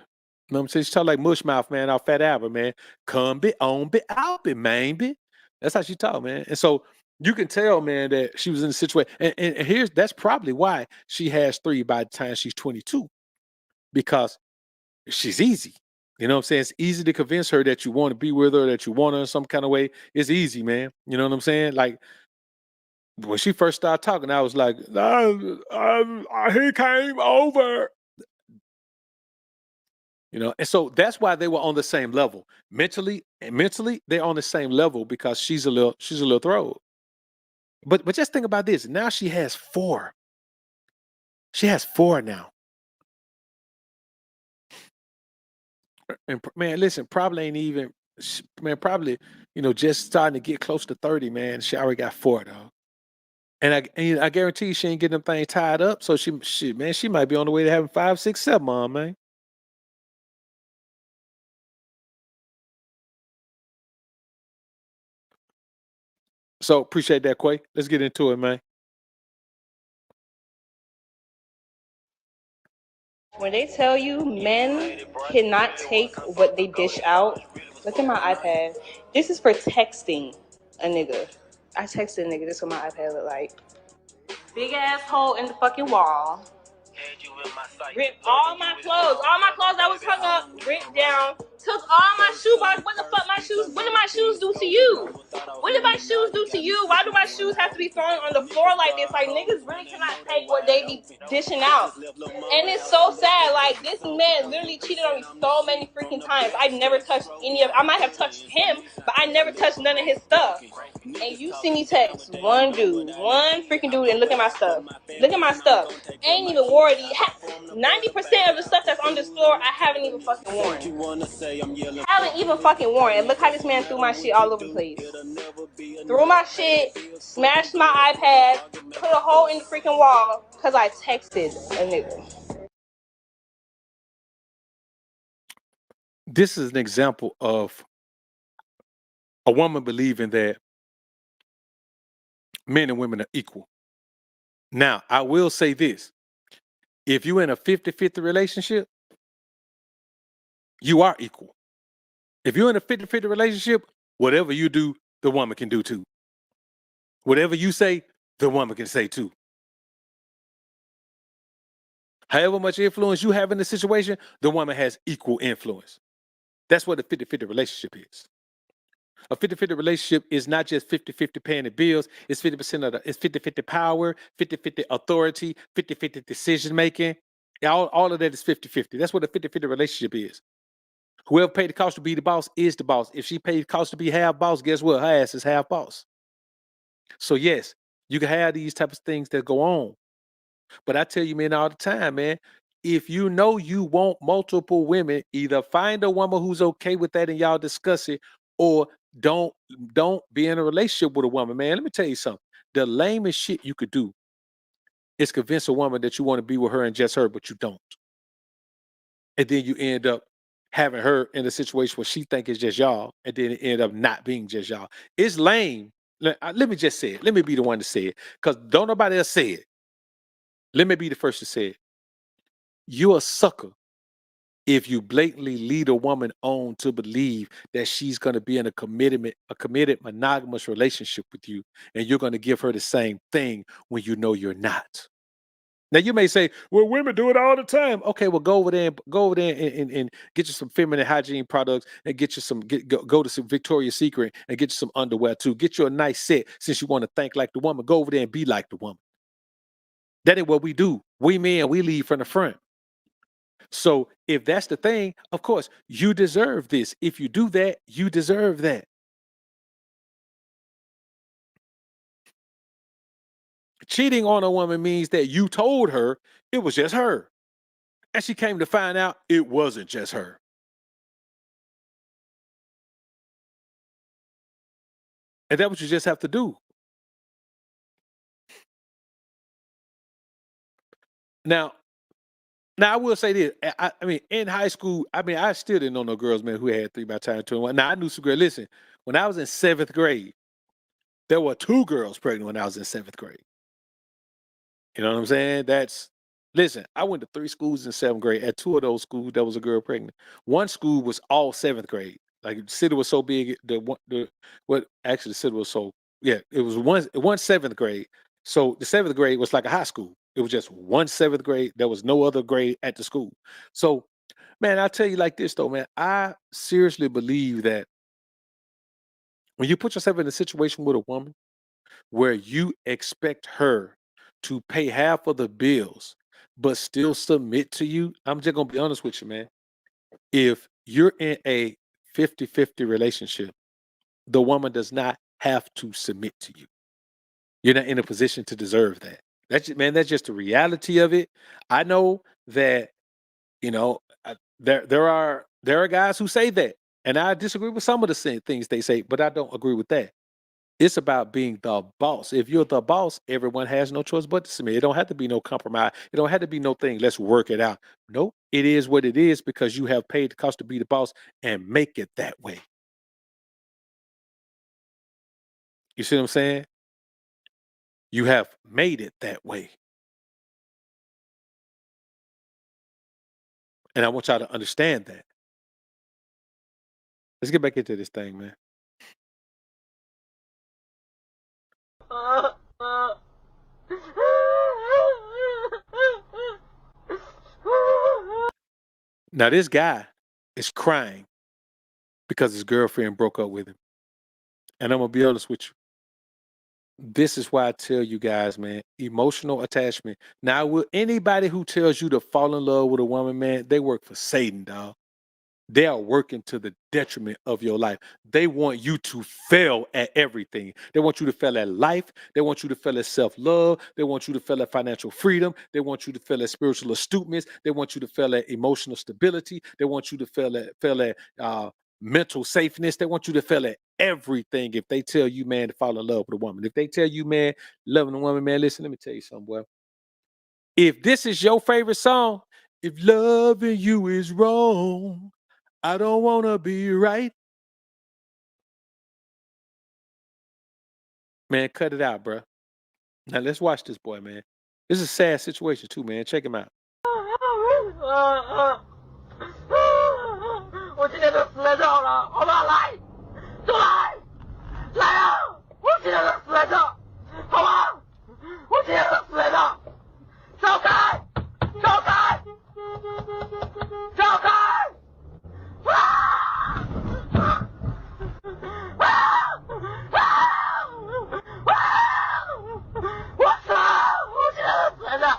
know what I'm saying? She talk like mush mouth, man, off Fat Albert, man. Come be on be out be man be. That's how she talk, man. And so you can tell, man, that she was in a situation. And here's that's probably why she has three by the time she's 22, because she's easy. You know what I'm saying? It's easy to convince her that you want to be with her, that you want her in some kind of way. It's easy, man. You know what I'm saying? Like when she first started talking, I was like, he came over. You know, and so that's why they were on the same level. Mentally, they're on the same level because she's a little throw. But just think about this. Now she has four. She has four now. And man, listen, probably ain't even man, probably, just starting to get close to 30, man. She already got four though. And I guarantee she ain't getting them things tied up. So she might be on the way to having 5, 6, 7, man. So appreciate that, Quay. Let's get into it, man.
When they tell you men cannot take what they dish out, look at my iPad. This is for texting a nigga. I texted a nigga. This is what my iPad look like. Big ass hole in the fucking wall. Ripped all my clothes that was hung up, ripped down, took all my shoebox. What the fuck what did my shoes do to you? What did my shoes do to you? Why do my shoes have to be thrown on the floor like this? Like niggas really cannot take what they be dishing out. And it's so sad. Like this man literally cheated on me so many freaking times. I never touched I might have touched him, but I never touched none of his stuff. And you see me text one freaking dude, and look at my stuff. Look at my stuff. Ain't even worn it. 90% of the stuff that's on this floor, I haven't even fucking worn. Haven't even fucking worn. And look how this man threw my shit all over the place. Threw my shit, smashed my iPad, put a hole in the freaking wall because I texted a nigga.
This is an example of a woman believing that men and women are equal. Now, I will say this. If you're in a 50-50 relationship, you are equal. If you're in a 50-50 relationship, whatever you do, the woman can do too. Whatever you say, the woman can say too. However much influence you have in the situation, the woman has equal influence. That's what a 50-50 relationship is. A 50-50 relationship is not just 50-50 paying the bills. It's 50% of it's 50-50 power, 50-50 authority, 50-50 decision making. All of that is 50-50. That's what a 50-50 relationship is. Whoever paid the cost to be the boss is the boss. If she paid the cost to be half boss, guess what? Her ass is half boss. So yes, you can have these types of things that go on. But I tell you, man, all the time, man, if you know you want multiple women, either find a woman who's okay with that and y'all discuss it, or don't be in a relationship with a woman, man. Let me tell you something. The lamest shit you could do is convince a woman that you want to be with her and just her, but you don't. And then you end up having her in a situation where she think it's just y'all, and then it end up not being just y'all. It's lame. Let me just say it. Let me be the one to say it, because don't nobody else say it. Let me be the first to say it. You're a sucker if you blatantly lead a woman on to believe that she's going to be in a committed monogamous relationship with you, and you're going to give her the same thing when you know you're not. Now you may say, well, women do it all the time. Okay, well, go over there and get you some feminine hygiene products and get you some go to some Victoria's Secret and get you some underwear too. Get you a nice set since you want to think like the woman. Go over there and be like the woman. That is what we do. We men, we lead from the front. So if that's the thing, of course, you deserve this. If you do that, you deserve that. Cheating on a woman means that you told her it was just her. And she came to find out it wasn't just her. And that's what you just have to do. Now I will say this. I mean, in high school, I still didn't know no girls, man, who had 3 by time 21. Now I knew some girls. Listen, when I was in 7th grade, there were 2 girls pregnant when I was in 7th grade. You know what I'm saying? Listen, I went to 3 schools in 7th grade. At 2 of those schools, there was a girl pregnant. One school was all 7th grade. Like the city was so big, the city was so, yeah, it was one 7th grade. So the 7th grade was like a high school. It was just one 7th grade. There was no other grade at the school. So, man, I'll tell you like this though, man. I seriously believe that when you put yourself in a situation with a woman where you expect her to pay half of the bills but still submit to you, I'm just gonna be honest with you, man. If you're in a 50-50 relationship, the woman does not have to submit to you. You're not in a position to deserve that. That's just the reality of it. I know that, you know, there are guys who say that, and I disagree with some of the things they say, but I don't agree with that. It's about being the boss. If you're the boss, everyone has no choice but to submit. It don't have to be no compromise. It don't have to be no thing. Let's work it out. Nope. It is what it is because you have paid the cost to be the boss and make it that way. You see what I'm saying? You have made it that way. And I want y'all to understand that. Let's get back into this thing, man. Now this guy is crying because his girlfriend broke up with him. And I'm gonna be honest with you. This is why I tell you guys, man, emotional attachment. Now, will anybody who tells you to fall in love with a woman, man, they work for Satan, dog. They are working to the detriment of your life. They want you to fail at everything. They want you to fail at life. They want you to fail at self-love. They want you to fail at financial freedom. They want you to fail at spiritual astuteness. They want you to fail at emotional stability. They want you to fail at mental safeness. They want you to fail at everything if they tell you, man, to fall in love with a woman. If they tell you, man, loving a woman, man, listen, let me tell you something, boy. If this is your favorite song, if loving you is wrong, I don't want to be right. Man, cut it out, bro. Now let's watch this boy, man. This is a sad situation too, man. Check him out.
我今天都死在这儿了，好吧，来，就来，来啊！我今天都死在这儿，好吧，我今天都死在这儿，走开，走开，走开！我操！我今天都死在这儿。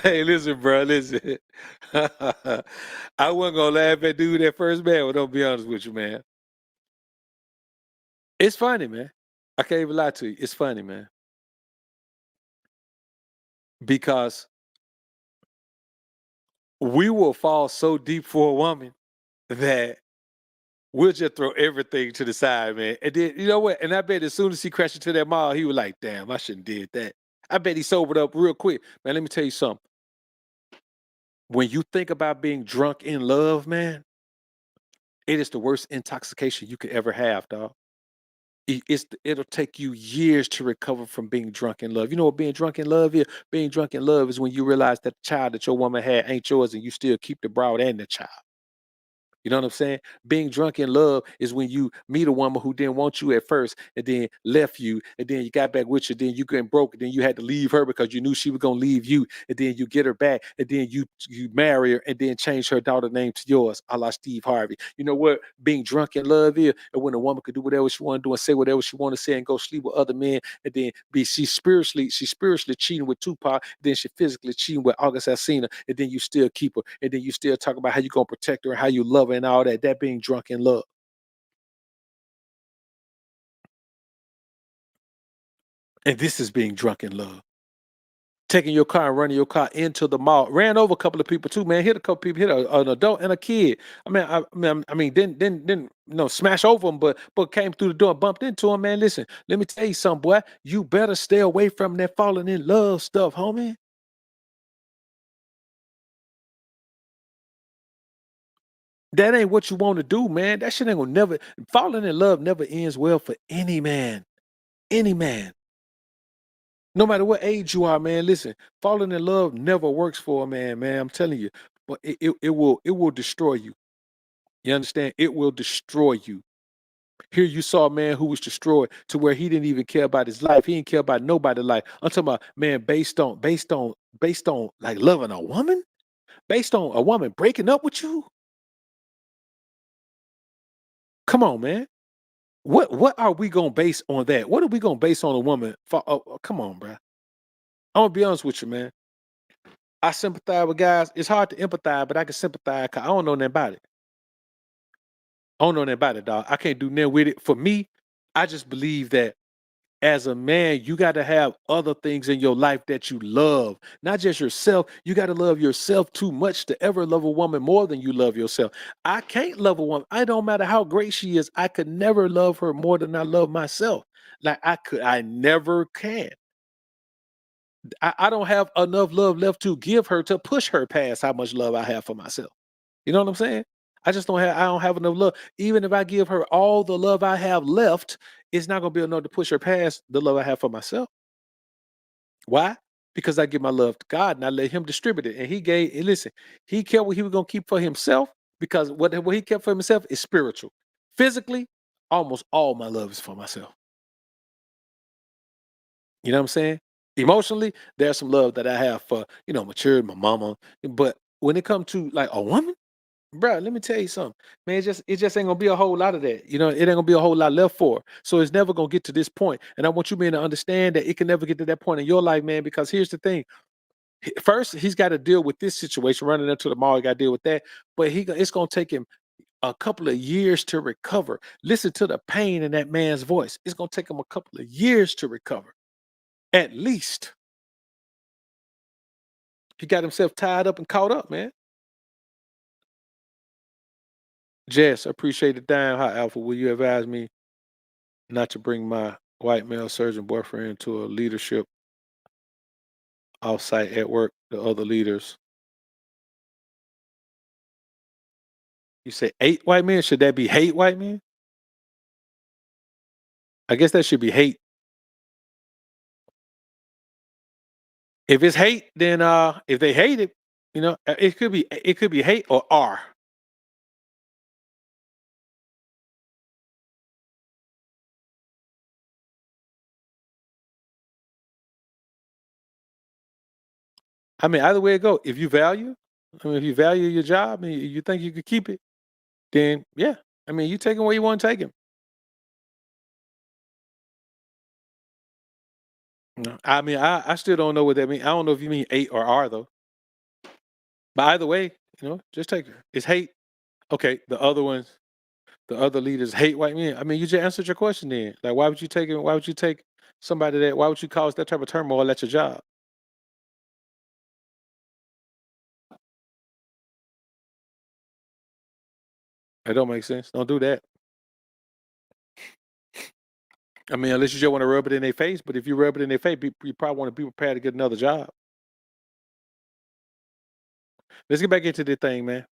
Hey, listen, bro, listen. I wasn't gonna laugh at dude that first man, but don't be honest with you, man. It's funny, man. I can't even lie to you. It's funny, man. Because we will fall so deep for a woman that we'll just throw everything to the side, man. And then, you know what? And I bet as soon as he crashed into that mall, he was like, damn, I shouldn't did that. I bet he sobered up real quick. Man, let me tell you something. When you think about being drunk in love, man, it is the worst intoxication you could ever have, dog. It'll take you years to recover from being drunk in love. You know what being drunk in love is? Being drunk in love is when you realize that the child that your woman had ain't yours and you still keep the broad and the child. You know what I'm saying? Being drunk in love is when you meet a woman who didn't want you at first and then left you, and then you got back with you, then you getting broke, and then you had to leave her because you knew she was gonna leave you, and then you get her back, and then you marry her and then change her daughter name to yours, a la Steve Harvey. You know what being drunk in love is? And when a woman could do whatever she want to do and say whatever she want to say and go sleep with other men, and then she's spiritually cheating with Tupac, then she physically cheating with August Alsina, and then you still keep her, and then you still talk about how you gonna protect her and how you love her and all that. That being drunk in love. And this is being drunk in love. Taking your car and running your car into the mall. Ran over a couple of people too, man. Hit a couple people, hit an adult and a kid. Didn't smash over them, but came through the door and bumped into him, man. Listen, let me tell you something, boy. You better stay away from that falling in love stuff, homie. That ain't what you want to do, man. That shit ain't gonna never. Falling in love never ends well for any man. Any man. No matter what age you are, man, listen, falling in love never works for a man, man. I'm telling you. But it will destroy you. You understand? It will destroy you. Here you saw a man who was destroyed to where he didn't even care about his life. He didn't care about nobody's life. I'm talking about, man, based on like loving a woman? Based on a woman breaking up with you? Come on, man. What are we gonna base on that? What are we gonna base on a woman for? Come on, bro. I'm gonna be honest with you, man. I sympathize with guys. It's hard to empathize, but I can sympathize because I don't know nothing about it. I don't know nothing about it, dog. I can't do nothing with it. For me, I just believe that as a man, you got to have other things in your life that you love, not just yourself. You got to love yourself too much to ever love a woman more than you love yourself. I can't love a woman. I don't matter how great she is. I could never love her more than I love myself. Like I never can. I don't have enough love left to give her to push her past how much love I have for myself. You know what I'm saying? I don't have enough love. Even if I give her all the love I have left, it's not gonna be enough to push her past the love I have for myself. Why? Because I give my love to God and I let him distribute it. And listen, he kept what he was gonna keep for himself because what he kept for himself is spiritual. Physically, almost all my love is for myself. You know what I'm saying? Emotionally, there's some love that I have for, mature, my mama. But when it comes to like a woman, bro, let me tell you something, man. It just ain't gonna be a whole lot of that. It ain't gonna be a whole lot left for her. So it's never gonna get to this point. And I want you, man, to understand that it can never get to that point in your life, man. Because here's the thing: first, he's got to deal with this situation, running into the mall. He got to deal with that. But it's gonna take him a couple of years to recover. Listen to the pain in that man's voice. It's gonna take him a couple of years to recover, at least. He got himself tied up and caught up, man. Jess, I appreciate the dime. Hi, Alpha. Will you advise me not to bring my white male surgeon boyfriend into a leadership offsite at work? The other leaders. You say 8 white men? Should that be hate white men? I guess that should be hate. If it's hate, then if they hate it, it could be hate or R. I mean, either way it go. If you value your job and you think you could keep it, then yeah. I mean, you take him where you want to take him. No, I mean, I still don't know what that means. I don't know if you mean 8 or R though. But either way, just take her. It's hate. Okay, the other leaders hate white men. I mean, you just answered your question then. Like, why would you take it? Why would you take somebody that? Why would you cause that type of turmoil at your job? It don't make sense. Don't do that. I mean, unless you just want to rub it in their face. But if you rub it in their face, you probably want to be prepared to get another job. Let's get back into the thing, man.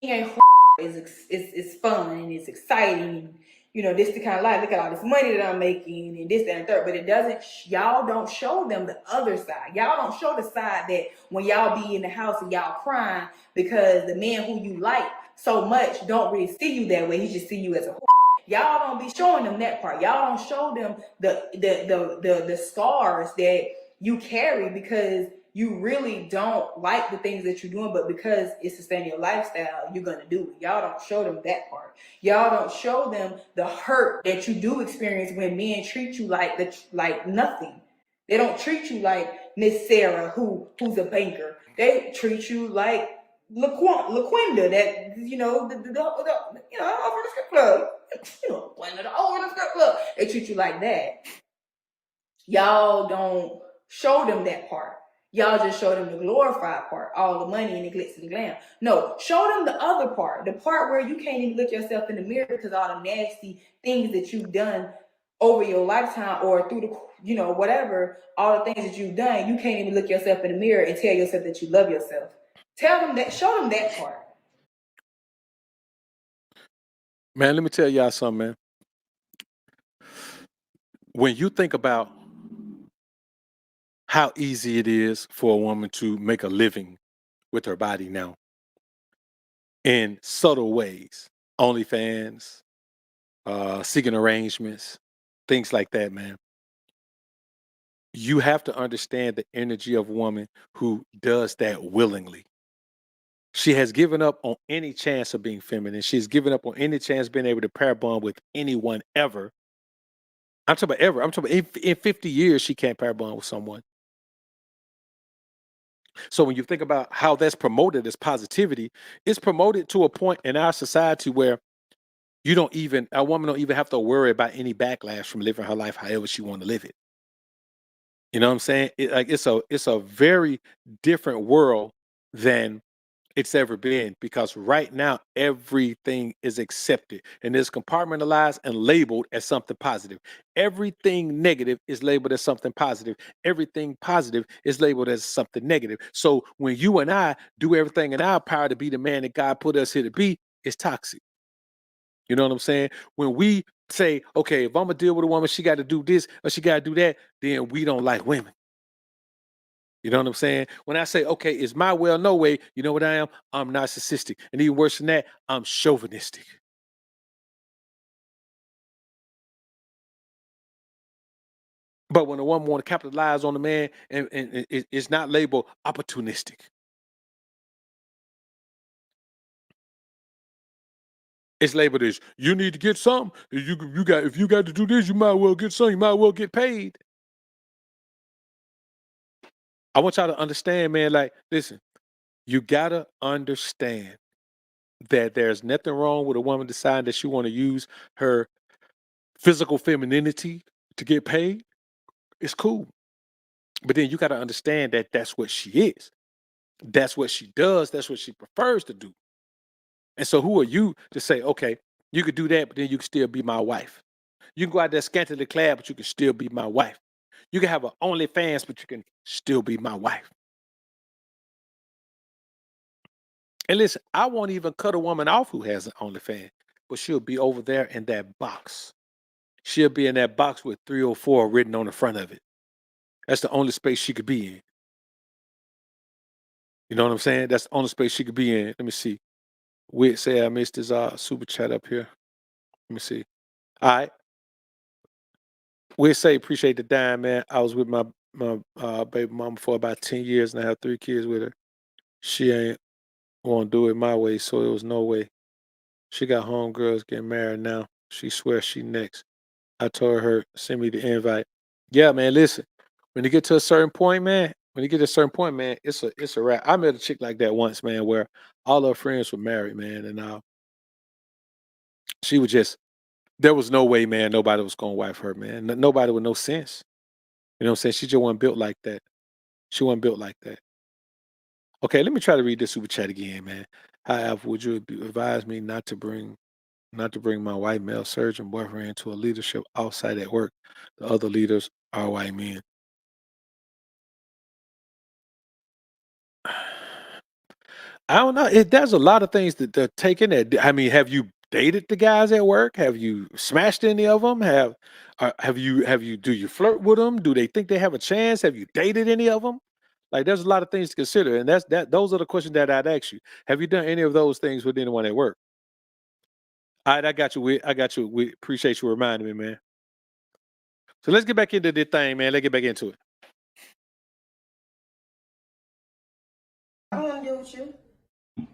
Ain't is fun and it's exciting. You know, this the kind of life. Look at all this money that I'm making and this, that, and third. But it doesn't. Y'all don't show them the other side. Y'all don't show the side that when y'all be in the house and y'all crying because the man who you like so much don't really see you that way. He just see you as a whore. Y'all don't be showing them that part. Y'all don't show them the scars that you carry because you really don't like the things that you're doing, but because it's sustaining your lifestyle, you're gonna do it. Y'all don't show them that part. Y'all don't show them the hurt that you do experience when men treat you like nothing. They don't treat you like Miss Sarah, who's a banker. They treat you like LaQuinda, that you know, over the strip club. You know, LaQuinda, over the strip club. They treat you like that. Y'all don't show them that part. Y'all just show them the glorified part, all the money and the glitz and the glam. No, show them the other part, the part where you can't even look yourself in the mirror because all the nasty things that you've done over your lifetime or through the, you know, whatever, all the things that you've done, you can't even look yourself in the mirror and tell yourself that you love yourself. Tell them that, show them that part.
Man, let me tell y'all something, man. When you think about how easy it is for a woman to make a living with her body now in subtle ways, OnlyFans, seeking arrangements, things like that, man. You have to understand the energy of a woman who does that willingly. She has given up on any chance of being feminine. She's given up on any chance of being able to pair bond with anyone ever. I'm talking about ever. I'm talking about in 50 years, she can't pair bond with someone. So when you think about how that's promoted as positivity, it's promoted to a point in our society where a woman don't even have to worry about any backlash from living her life however she want to live it. You know what I'm saying? It's a very different world than it's ever been because right now everything is accepted and is compartmentalized and labeled as something positive. Everything negative is labeled as something positive. Everything positive is labeled as something negative. So when you and I do everything in our power to be the man that God put us here to be, it's toxic. You know what I'm saying? When we say, okay, if I'm gonna deal with a woman, she got to do this or she got to do that, then we don't like women. You know what I'm saying? When I say, okay, it's my way or no way, you know what I am? I'm narcissistic. And even worse than that, I'm chauvinistic. But when a woman want to capitalize on the man, and it's not labeled opportunistic. It's labeled as you need to get some. If you got to do this, you might well get some. You might well get paid. I want y'all to understand, man. Like, listen, you gotta understand that there's nothing wrong with a woman deciding that she want to use her physical femininity to get paid. It's cool. But then you got to understand that that's what she is. That's what she does. That's what she prefers to do. And so who are you to say, okay, you could do that, but then you can still be my wife. You can go out there scantily clad, but you can still be my wife. You can have an OnlyFans, but you can still be my wife. And listen, I won't even cut a woman off who has an OnlyFans, but she'll be over there in that box. She'll be in that box with 304 written on the front of it. That's the only space she could be in. You know what I'm saying? That's the only space she could be in. Let me see. Wit say I missed his super chat up here. Let me see. All right. Wit say appreciate the dime, man. I was with my baby mama for about 10 years and I have 3 kids with her. She ain't want to do it my way, so it was no way. She got homegirls getting married now. She swears she next. I told her, send me the invite. Yeah, man, listen. When you get to a certain point, man, it's a wrap. I met a chick like that once, man, where all her friends were married, man, and she was just there was no way, man, nobody was gonna wife her, man. Nobody with no sense. You know what I'm saying? She just wasn't built like that. She wasn't built like that. Okay, let me try to read this super chat again, man. However, would you advise me not to bring my white male surgeon boyfriend into a leadership outside at work? The other leaders are white men. I don't know. There's a lot of things that they're taking. I mean, have you dated the guys at work? Have you smashed any of them? Have you do you flirt with them? Do they think they have a chance? Have you dated any of them? Like, there's a lot of things to consider, and those are the questions that I'd ask you. Have you done any of those things with anyone at work? All right, I got you. I got you. We appreciate you reminding me, man. So let's get back into this thing, man. Let's get back into it.
I don't want to deal with you.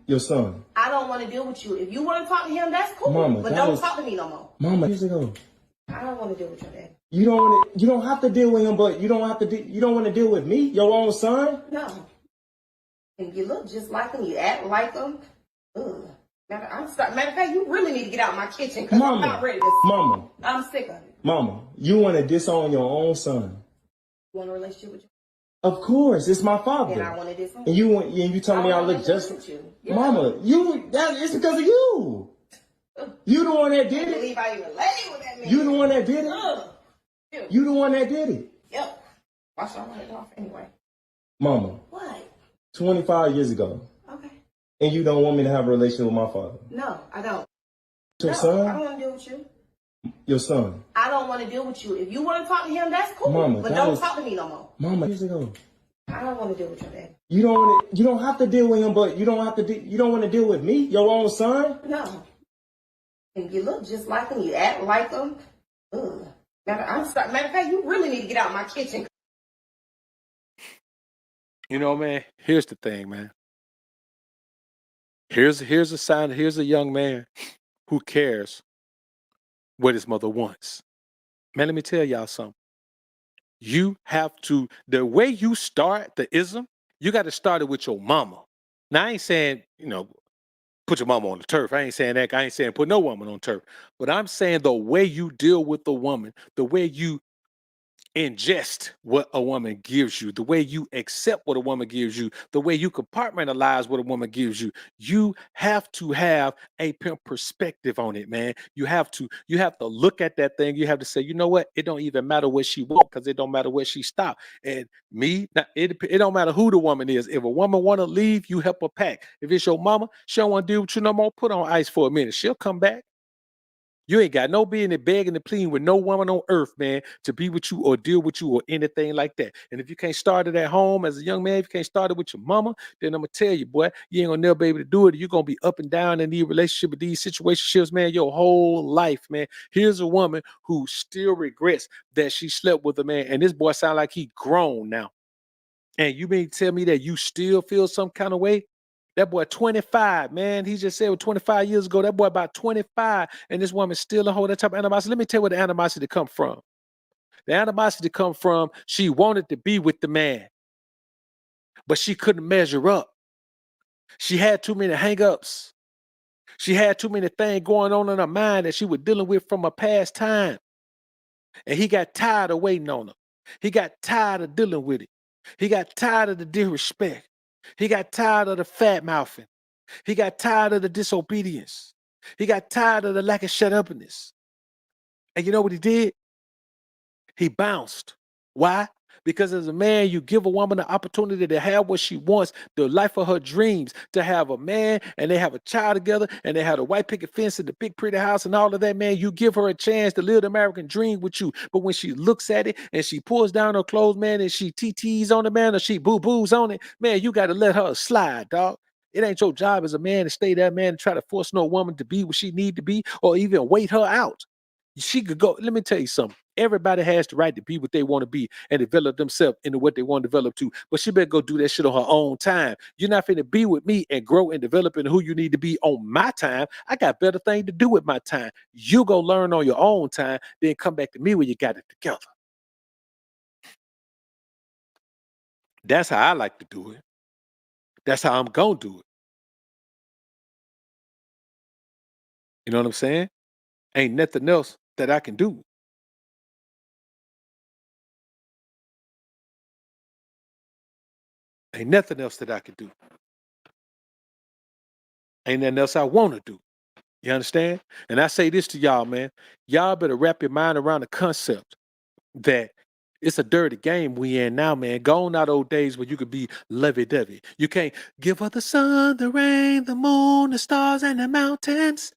Your son.
I don't want to deal with you. If you want to talk to him, that's cool.
Mama,
but
that
don't
was-
talk to me no more.
Mama, years ago.
I don't want to deal with your dad.
You don't have to deal with him, but you don't want to deal with me, your own son?
No. And you look just like him. You act like him. Ugh. Matter of fact, you really need to get out of my kitchen because I'm not ready to.
Mama.
I'm sick of it.
Mama, you want to disown your own son.
You want a relationship with you?
Of course, it's my father.
Then I want to disown
And you telling me I look just
with you. Yeah.
Mama, it's because of you. You the one that did
I
it.
believe I even lay with that man.
You the one that did it.
Ugh.
You the one that did it.
Yep. Why should I want it off anyway?
Mama,
What?
25 years ago.
Okay.
And you don't want me to have a relationship with my father.
No, I don't.
Your
I
son?
don't want to deal with you.
Your son.
I don't want to deal with you. If you want to talk to him, that's cool.
Mama,
but
that
don't
was-
talk to me no more.
Mama, years ago.
I don't want to deal with your dad.
You don't have to deal with him, but you don't want to deal with me, your own son?
No. And you look just like him. You act like him. Ugh. Matter of fact, you really need to get out of my kitchen.
You know, man, here's the thing, man. Here's a sign. Here's a young man who cares what his mother wants. Man, let me tell y'all something. You have to, the way you start the ism, you got to start it with your mama. Now, I ain't saying, put your mama on the turf. I ain't saying that. I ain't saying put no woman on turf. But I'm saying the way you deal with the woman, the way you ingest what a woman gives you, the way you accept what a woman gives you, the way you compartmentalize what a woman gives you, you have to have a pimp perspective on it, man. You have to look at that thing. You have to say, you know what? It don't even matter what she wants because it don't matter where she stopped. And it don't matter who the woman is. If a woman want to leave, you help her pack. If it's your mama, she don't want to deal with you no more, put on ice for a minute. She'll come back. You ain't got no business begging and pleading with no woman on earth, man, to be with you or deal with you or anything like that. And if you can't start it at home as a young man, if you can't start it with your mama, then I'm gonna tell you, boy, you ain't gonna never be able to do it. You're gonna be up and down in these relationships, with these situationships, man, your whole life, man. Here's a woman who still regrets that she slept with a man, and this boy sound like he grown now. And you mean tell me that you still feel some kind of way? That boy 25, man. He just said 25 years ago, that boy about 25, and this woman still in hold that type of animosity. Let me tell you where the animosity come from. The animosity come from she wanted to be with the man, but she couldn't measure up. She had too many hangups. She had too many things going on in her mind that she was dealing with from a past time. And he got tired of waiting on her. He got tired of dealing with it. He got tired of the disrespect. He got tired of the fat mouthing. He got tired of the disobedience. He got tired of the lack of shut upness. And you know what he did? He bounced. Why? Because as a man, you give a woman the opportunity to have what she wants, the life of her dreams, to have a man and they have a child together and they have a white picket fence and the big pretty house and all of that, man. You give her a chance to live the American dream with you. But when she looks at it and she pulls down her clothes, man, and she TTs on the man or she boo-boos on it, man, you got to let her slide, dog. It ain't your job as a man to stay that man and try to force no woman to be what she need to be or even wait her out. She could go. Let me tell you something. Everybody has the right to be what they want to be and develop themselves into what they want to develop to. But she better go do that shit on her own time. You're not finna be with me and grow and develop into who you need to be on my time. I got better things to do with my time. You go learn on your own time, then come back to me when you got it together. That's how I like to do it. That's how I'm gonna do it. You know what I'm saying? Ain't nothing else that I can do. Ain't nothing else that I can do. Ain't nothing else I want to do. You understand? And I say this to y'all, man. Y'all better wrap your mind around the concept that It's a dirty game we in now, man. Gone out old days where you could be lovey-dovey. You can't give her the sun, the rain, the moon, the stars, and the mountains.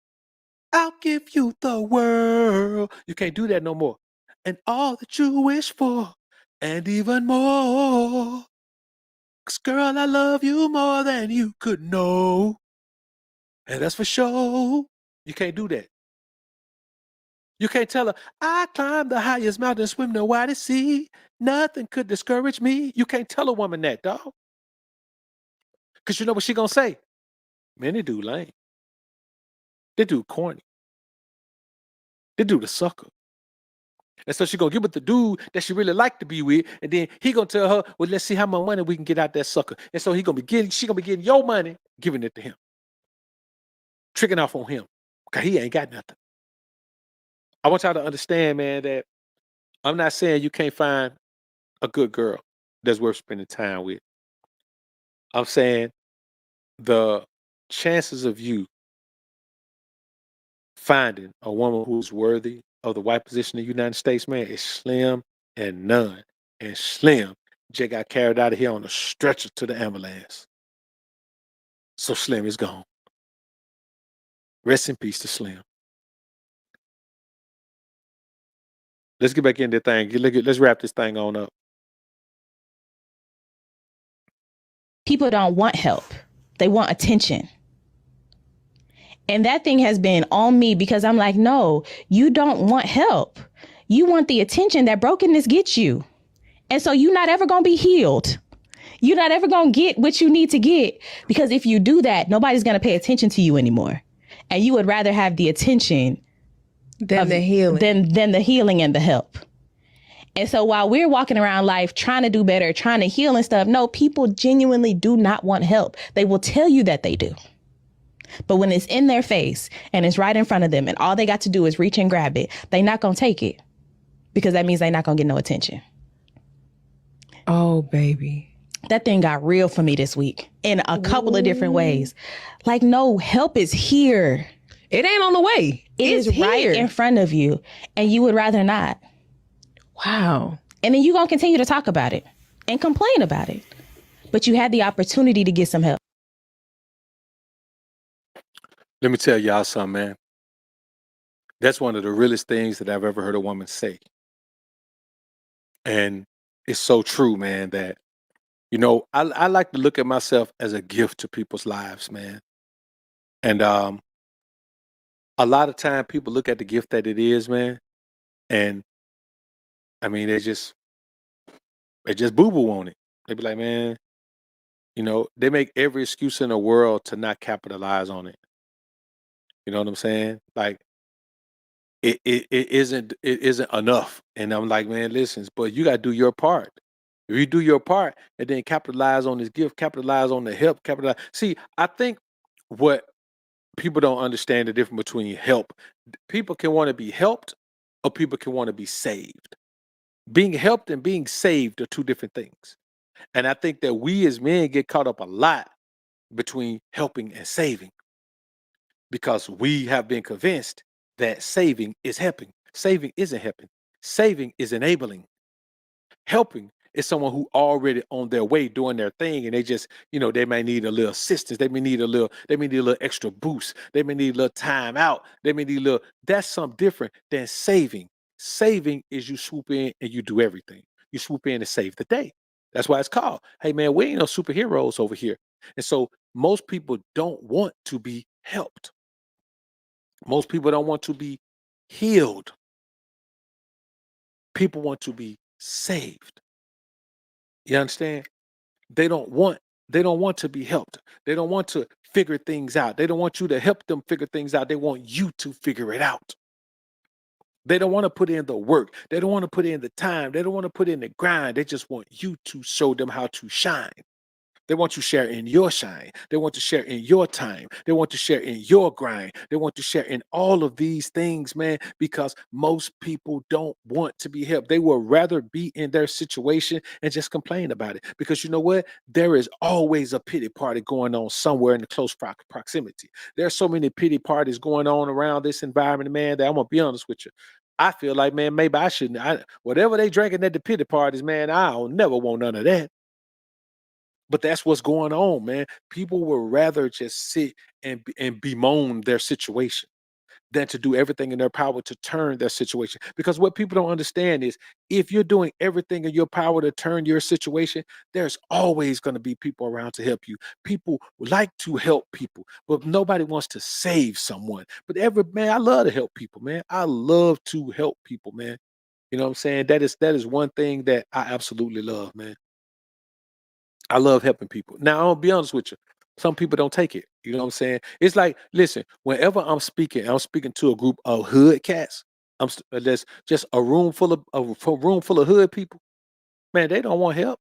I'll give you the world. You can't do that no more. And all that you wish for, and even more. 'Cause girl, I love you more than you could know. And that's for sure. You can't do that. You can't tell her, I climbed the highest mountain, swim the widest sea. Nothing could discourage me. You can't tell a woman that, dog. Because you know what she gonna say? Man, they do lame. They do corny. They do the sucker. And so she gonna get with the dude that she really like to be with, and then he gonna tell her, well, let's see how much money we can get out that sucker. And so she gonna be getting your money, giving it to him. Tricking off on him. Because he ain't got nothing. I want y'all to understand, man, that I'm not saying you can't find a good girl that's worth spending time with. I'm saying the chances of you finding a woman who's worthy of the white position in the United States, man, is slim and none. And Slim just got carried out of here on a stretcher to the ambulance. So Slim is gone. Rest in peace to Slim. Let's get back into the thing. Let's wrap this thing on up.
People don't want help. They want attention. And that thing has been on me because I'm like, no, you don't want help. You want the attention that brokenness gets you. And so you're not ever going to be healed. You're not ever going to get what you need to get, because if you do that, nobody's going to pay attention to you anymore. And you would rather have the attention
than the healing,
than the healing and the help. And so while we're walking around life trying to do better, trying to heal and stuff, no, people genuinely do not want help. They will tell you that they do. But when it's in their face and it's right in front of them and all they got to do is reach and grab it, they're not going to take it, because that means they're not going to get no attention.
Oh, baby.
That thing got real for me this week in a couple of different ways. Like, no, help is here.
It ain't on the way.
It is right in front of you, and you would rather not.
Wow.
And then you're going to continue to talk about it and complain about it. But you had the opportunity to get some help.
Let me tell y'all something, man. That's one of the realest things that I've ever heard a woman say. And it's so true, man, that, you know, I like to look at myself as a gift to people's lives, man. And a lot of time people look at the gift that it is, man. And I mean, they just boo-boo on it. They be like, man, you know, they make every excuse in the world to not capitalize on it. You know what I'm saying? Like, it isn't enough. And I'm like, man, listen, but you got to do your part. If you do your part and then capitalize on this gift, capitalize on the help, capitalize. See, I think what people don't understand the difference between help. People can want to be helped, or people can want to be saved. Being helped and being saved are two different things. And I think that we as men get caught up a lot between helping and saving, because we have been convinced that saving is helping. Saving isn't helping. Saving is enabling. Helping is someone who already on their way doing their thing, and they just, you know, they may need a little assistance. They may need a little extra boost. They may need a little time out. They may need a little. That's something different than saving. Saving is you swoop in and you do everything. You swoop in and save the day. That's why it's called. Hey man, we ain't no superheroes over here. And so most people don't want to be helped. Most people don't want to be healed. People want to be saved. You understand? They don't want to be helped. They don't want to figure things out. They don't want you to help them figure things out. They want you to figure it out. They don't want to put in the work. They don't want to put in the time. They don't want to put in the grind. They just want you to show them how to shine. They want you to share in your shine. They want to share in your time. They want to share in your grind. They want to share in all of these things, man, because most people don't want to be helped. They would rather be in their situation and just complain about it. Because you know what? There is always a pity party going on somewhere in the close proximity. There are so many pity parties going on around this environment, man, that I'm going to be honest with you. I feel like, man, maybe I shouldn't. Whatever they drinking at the pity parties, man, I don't never want none of that. But that's what's going on, man. People would rather just sit and bemoan their situation than to do everything in their power to turn their situation. Because what people don't understand is if you're doing everything in your power to turn your situation, there's always going to be people around to help you. People like to help people, but nobody wants to save someone. But man, I love to help people, man. I love to help people, man. You know what I'm saying? That is one thing that I absolutely love, man. I love helping people. Now, I'll be honest with you. Some people don't take it. You know what I'm saying? It's like, listen, whenever I'm speaking to a group of hood cats. There's just a room full of hood people. Man, they don't want help.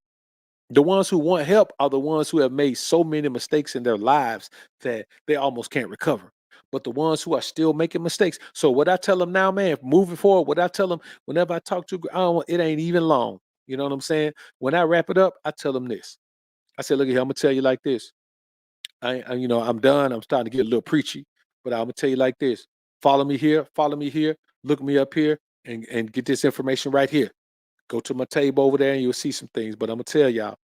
The ones who want help are the ones who have made so many mistakes in their lives that they almost can't recover. But the ones who are still making mistakes. So what I tell them now, man, moving forward, what I tell them whenever I talk to, it ain't even long. You know what I'm saying? When I wrap it up, I tell them this. I said, look here, I'm gonna tell you like this. I'm done. I'm starting to get a little preachy, but I'm gonna tell you like this. Follow me here, look me up here, and get this information right here. Go to my table over there and you'll see some things. But I'm gonna tell y'all,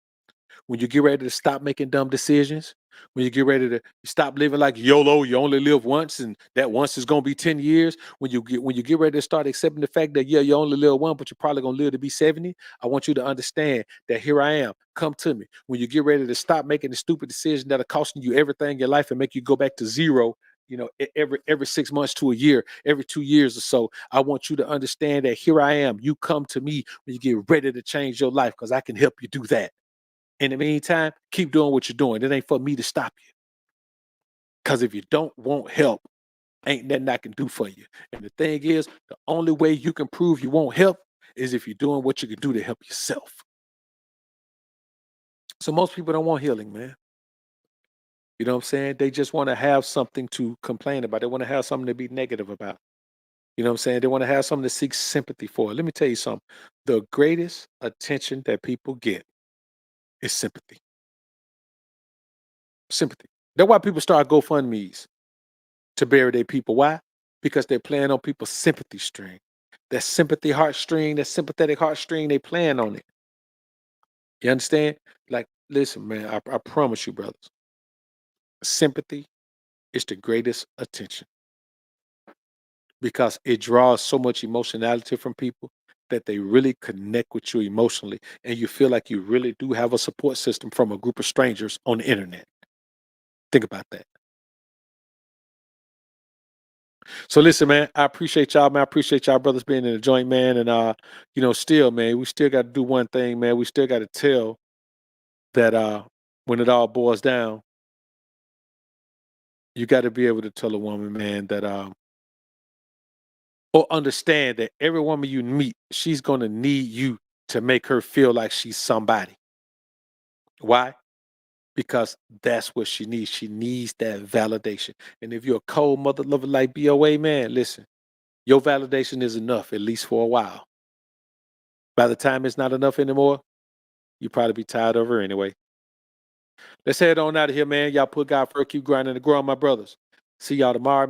when you get ready to stop making dumb decisions, when you get ready to stop living like YOLO, you only live once, and that once is gonna be 10 years. When you get ready to start accepting the fact that, yeah, you only live one, but you're probably gonna live to be 70. I want you to understand that here I am. Come to me. When you get ready to stop making the stupid decisions that are costing you everything in your life and make you go back to zero, every 6 months to a year, every 2 years or so, I want you to understand that here I am. You come to me when you get ready to change your life because I can help you do that. In the meantime, keep doing what you're doing. It ain't for me to stop you. Because if you don't want help, ain't nothing I can do for you. And the thing is, the only way you can prove you won't help is if you're doing what you can do to help yourself. So most people don't want healing, man. You know what I'm saying? They just want to have something to complain about. They want to have something to be negative about. You know what I'm saying? They want to have something to seek sympathy for. Let me tell you something. The greatest attention that people get is sympathy. Sympathy. That's why people start GoFundMe's to bury their people. Why? Because they're playing on people's sympathy string. That sympathy heartstring, that sympathetic heartstring, they playing on it. You understand? Like, listen, man, I promise you, brothers, sympathy is the greatest attention because it draws so much emotionality from people that they really connect with you emotionally, and you feel like you really do have a support system from a group of strangers on the internet. Think about that. So listen, man, I appreciate y'all, man. I appreciate y'all brothers being in the joint, man. And still, man, we still got to do one thing, man. We still got to tell that when it all boils down, you got to be able to tell a woman, man, that or understand that every woman you meet, she's gonna need you to make her feel like she's somebody. Why? Because that's what she needs. She needs that validation. And if you're a cold mother lover like BOA, man, listen, your validation is enough, at least for a while. By the time it's not enough anymore, you probably be tired of her anyway. Let's head on out of here, man. Y'all put God first, keep grinding and growing, my brothers. See y'all tomorrow, man.